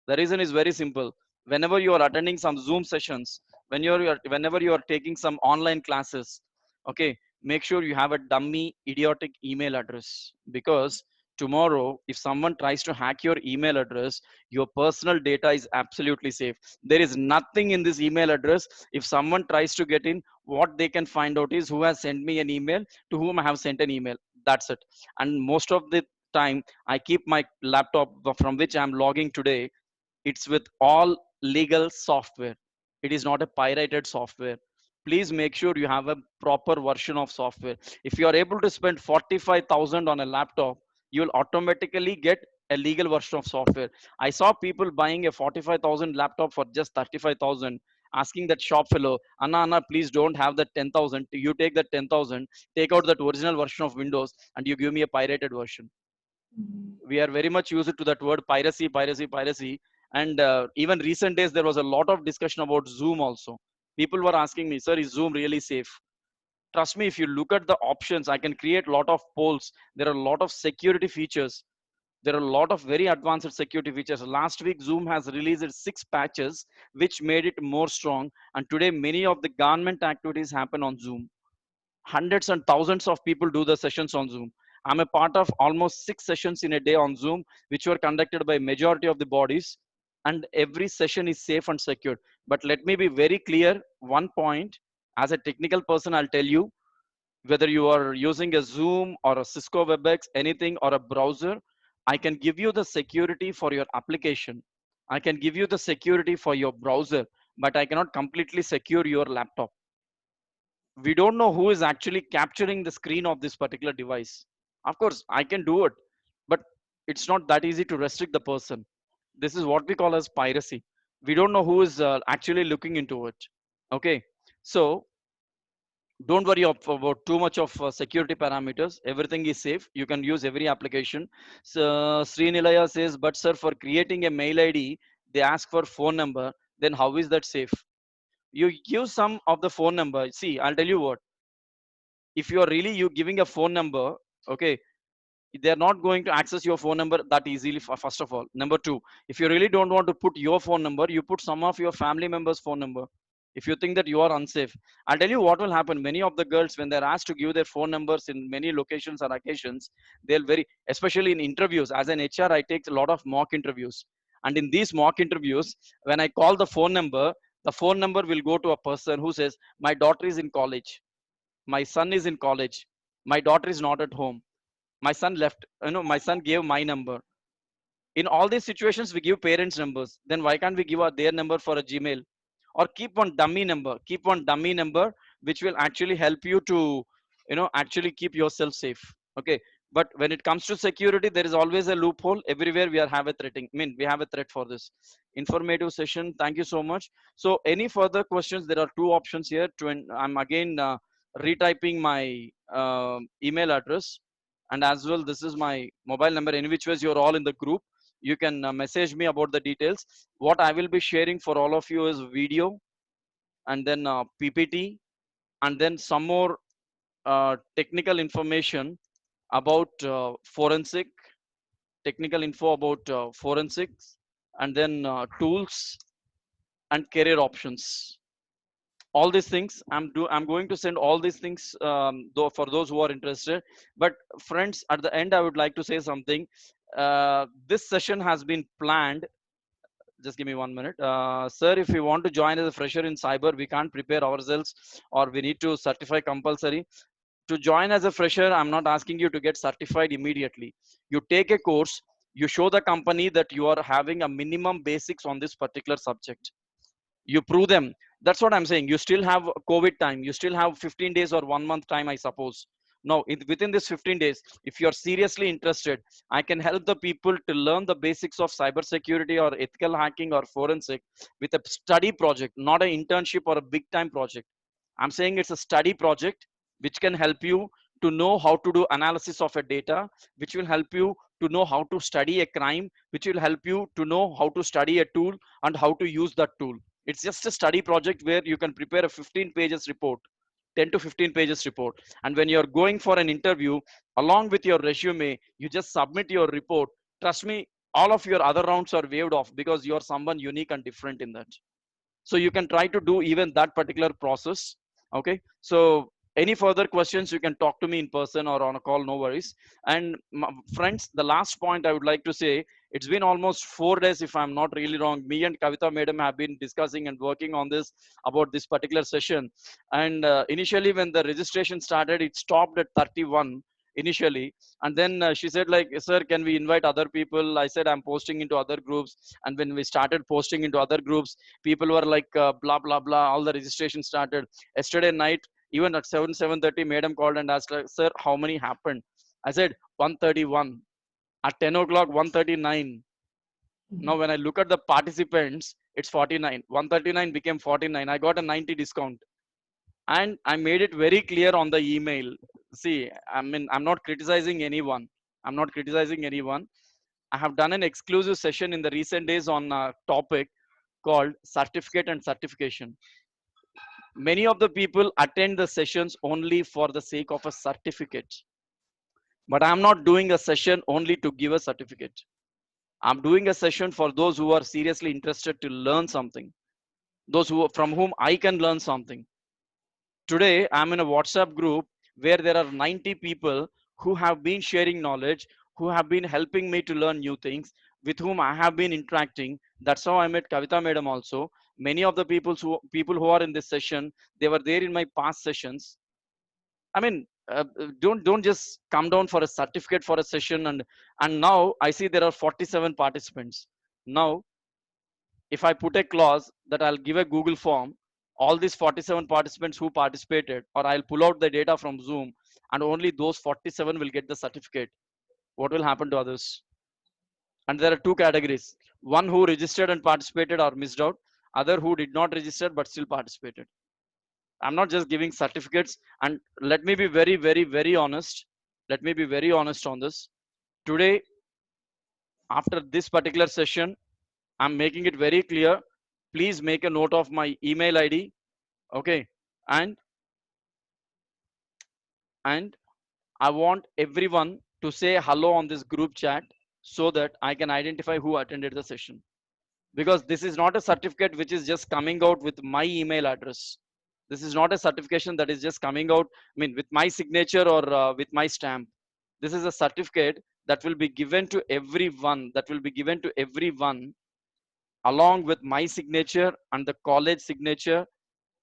The reason is very simple. Whenever you are attending some Zoom sessions, whenever you are taking some online classes, okay, make sure you have a dummy idiotic email address, because tomorrow if someone tries to hack your email address, your personal data is absolutely safe. There is nothing in this email address. If someone tries to get in, what they can find out is who has sent me an email, to whom I have sent an email. That's it. And most of the time I keep my laptop from which I'm logging today, it's with all legal software. It is not a pirated software. Please make sure you have a proper version of software. If you are able to spend 45,000 on a laptop, you will automatically get a legal version of software. I saw people buying a 45,000 laptop for just 35,000, asking that shop fellow, Anna, please don't have that 10,000. You take that 10,000, take out that original version of Windows, and you give me a pirated version. We are very much used to that word piracy. And even recent days, there was a lot of discussion about Zoom also. People were asking me, sir, is Zoom really safe? Trust me, if you look at the options, I can create a lot of polls. There are a lot of security features. There are a lot of very advanced security features. Last week, Zoom has released 6 patches, which made it more strong. And today, many of the government activities happen on Zoom. Hundreds and thousands of people do the sessions on Zoom. I'm a part of almost 6 sessions in a day on Zoom, which were conducted by majority of the bodies. And every session is safe and secure. But let me be very clear. One point, as a technical person, I'll tell you, whether you are using a Zoom or a Cisco WebEx, anything, or a browser, I can give you the security for your application. I can give you the security for your browser, but I cannot completely secure your laptop. We don't know who is actually capturing the screen of this particular device. Of course, I can do it, but it's not that easy to restrict the person. This is what we call as piracy. We don't know who is actually looking into it. Okay, so don't worry about too much of security parameters. Everything is safe. You can use every application. So Srinilaya says, but sir, for creating a mail ID they ask for phone number, then how is that safe? You give some of the phone number. See, I'll tell you what, if you are really you giving a phone number, okay, they're not going to access your phone number that easily. First of all, number two, if you really don't want to put your phone number, you put some of your family members phone number. If you think that you are unsafe, I'll tell you what will happen. Many of the girls, when they're asked to give their phone numbers in many locations or occasions, they'll very, especially in interviews. As an HR, I take a lot of mock interviews, and in these mock interviews, when I call the phone number will go to a person who says, my daughter is in college, my son is in college, my daughter is not at home, my son left, my son gave my number. In all these situations we give parents numbers, then why can't we give their number for a Gmail? Or keep one dummy number, which will actually help you to actually keep yourself safe. Okay, but when it comes to security, there is always a loophole. Everywhere we are have a threatening, I mean, we have a threat for this. Informative session, thank you so much. So any further questions? There are two options here to, I'm again retyping my email address, and as well this is my mobile number, in which ways you're all in the group. You can message me about the details. What I will be sharing for all of you is video, and then PPT, and then some more technical information about forensic, technical info about forensics, and then tools and career options. All these things I'm going to send all these things, though, for those who are interested. But friends, at the end I would like to say something. This session has been planned. Just give me 1 minute. Sir, if we want to join as a fresher in cyber, we can't prepare ourselves, or we need to certify compulsory. To join as a fresher, I'm not asking you to get certified immediately. You take a course, you show the company that you are having a minimum basics on this particular subject. You prove them. That's what I'm saying. You still have COVID time, you still have 15 days or 1 month time, I suppose. No, within this 15 days, if you're seriously interested, I can help the people to learn the basics of cybersecurity or ethical hacking or forensic with a study project, not an internship or a big time project. I'm saying it's a study project which can help you to know how to do analysis of a data, which will help you to know how to study a crime, which will help you to know how to study a tool and how to use that tool. It's just a study project where you can prepare a 15 pages report, 10 to 15 pages report. And when you're going for an interview, along with your resume, you just submit your report. Trust me, all of your other rounds are waived off because you're someone unique and different in that. So you can try to do even that particular process. Okay, so any further questions, you can talk to me in person or on a call, no worries. And friends, the last point I would like to say, it's been almost 4 days, if I'm not really wrong. Me and Kavita madam have been discussing and working on this, about this particular session. And initially when the registration started, it stopped at 31 initially. And then she said, like, sir, can we invite other people? I said, I'm posting into other groups. And when we started posting into other groups, people were like, blah blah blah, all the registration started. Yesterday night, even at 7:30, madam called and asked, like, sir, how many happened? I said 131. At 10 o'clock, 139. Now when I look at the participants, it's 49. 139 became 49. I got a 90 discount. And I made it very clear on the email. See, I mean, I'm not criticizing anyone. I'm not criticizing anyone. I have done an exclusive session in the recent days on a topic called certificate and certification. Many of the people attend the sessions only for the sake of a certificate. But I'm not doing a session only to give a certificate. I'm doing a session for those who are seriously interested to learn something, those who from whom I can learn something. Today, I'm in a WhatsApp group where there are 90 people who have been sharing knowledge, who have been helping me to learn new things, with whom I have been interacting. That's how I met Kavita Madam also. Many of the people who are in this session, they were there in my past sessions. I mean, don't just come down for a certificate for a session, and now I see there are 47 participants. Now if I put a clause that I'll give a Google form, all these 47 participants who participated, or I'll pull out the data from Zoom, and only those 47 will get the certificate. What will happen to others? And there are two categories: one who registered and participated or missed out, other who did not register but still participated. I'm not just giving certificates. And let me be very, very, very honest. Let me be very honest on this. Today, after this particular session, I'm making it very clear. Please make a note of my email ID. Okay. And and I want everyone to say hello on this group chat so that I can identify who attended the session. Because this is not a certificate which is just coming out with my email address. This is not a certification that is just coming out, I mean, with my signature or with my stamp. This is a certificate that will be given to everyone, along with my signature and the college signature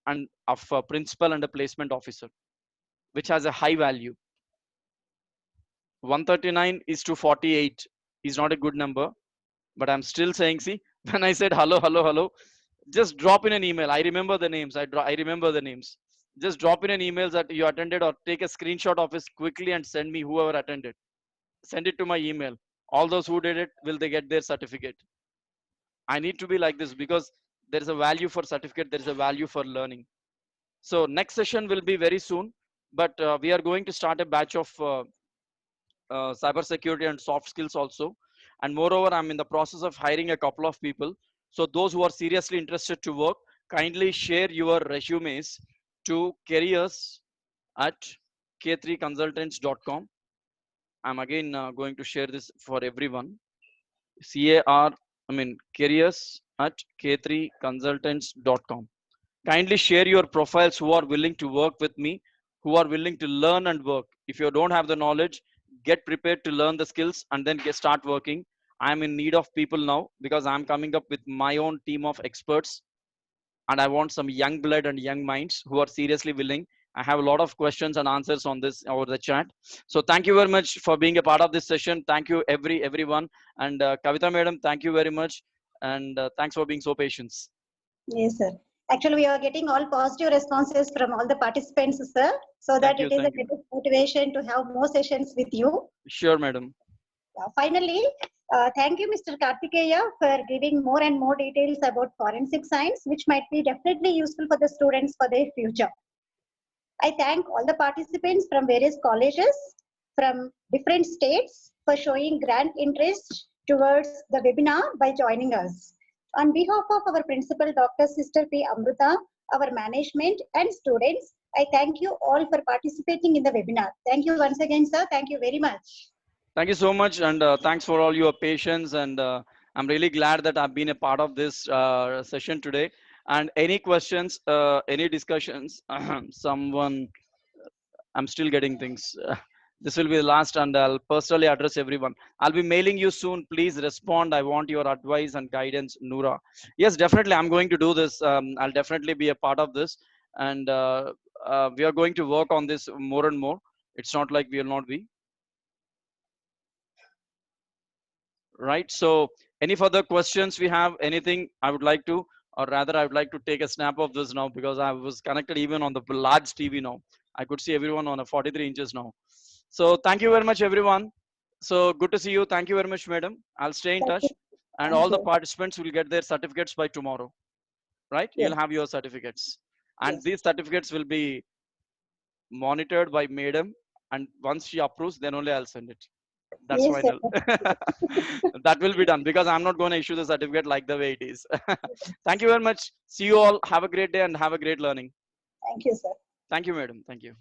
and of a principal and a placement officer, which has a high value. 139 is to 48 is not a good number, but I'm still saying, see, when I said hello, hello, hello, just drop in an email. I remember the names. I remember the names. Just drop in an email that you attended, or take a screenshot of it quickly and send me whoever attended. Send it to my email. All those who did it, will they get their certificate? I need to be like this because there is a value for certificate. There is a value for learning. So next session will be very soon, but we are going to start a batch of cybersecurity and soft skills also. And moreover, I'm in the process of hiring a couple of people. So those who are seriously interested to work, kindly share your resumes to careers at k3consultants.com. I'm again going to share this for everyone. Careers at k3consultants.com. Kindly share your profiles who are willing to work with me, who are willing to learn and work. If you don't have the knowledge, get prepared to learn the skills and then start working. I'm in need of people now because I'm coming up with my own team of experts, and I want some young blood and young minds who are seriously willing. I have a lot of questions and answers on this over the chat. So thank you very much for being a part of this session. Thank you everyone. And Kavita Madam, thank you very much. And thanks for being so patient. Yes, sir. Actually, we are getting all positive responses from all the participants, sir, so that it is a great motivation to have more sessions with you. Sure, madam. Finally, thank you, Mr. Karthikeya, for giving more and more details about forensic science, which might be definitely useful for the students for their future. I thank all the participants from various colleges, from different states, for showing grand interest towards the webinar by joining us. On behalf of our principal, Dr. Sister P. Amruta, our management and students, I thank you all for participating in the webinar. Thank you once again, sir. Thank you very much. Thank you so much, and thanks for all your patience. And I'm really glad that I've been a part of this session today. And any questions, any discussions, someone, I'm still getting things. This will be the last, and I'll personally address everyone. I'll be mailing you soon. Please respond. I want your advice and guidance, Noora. Yes, definitely. I'm going to do this. I'll definitely be a part of this. And we are going to work on this more and more. It's not like we will not be. Right. So any further questions we have, anything I would like to, or rather I would like to take a snap of this now, because I was connected even on the large TV now. I could see everyone on a 43 inches now. So thank you very much, everyone. So good to see you. Thank you very much, madam. I'll stay in touch, and all the participants will get their certificates by tomorrow. Right. Yes. You'll have your certificates, and yes, these certificates will be monitored by madam, and once she approves, then only I'll send it. That's yes, final. That will be done, because I'm not going to issue the certificate like the way it is. Thank you very much. See you all. Have a great day and have a great learning. Thank you, sir. Thank you, madam. Thank you.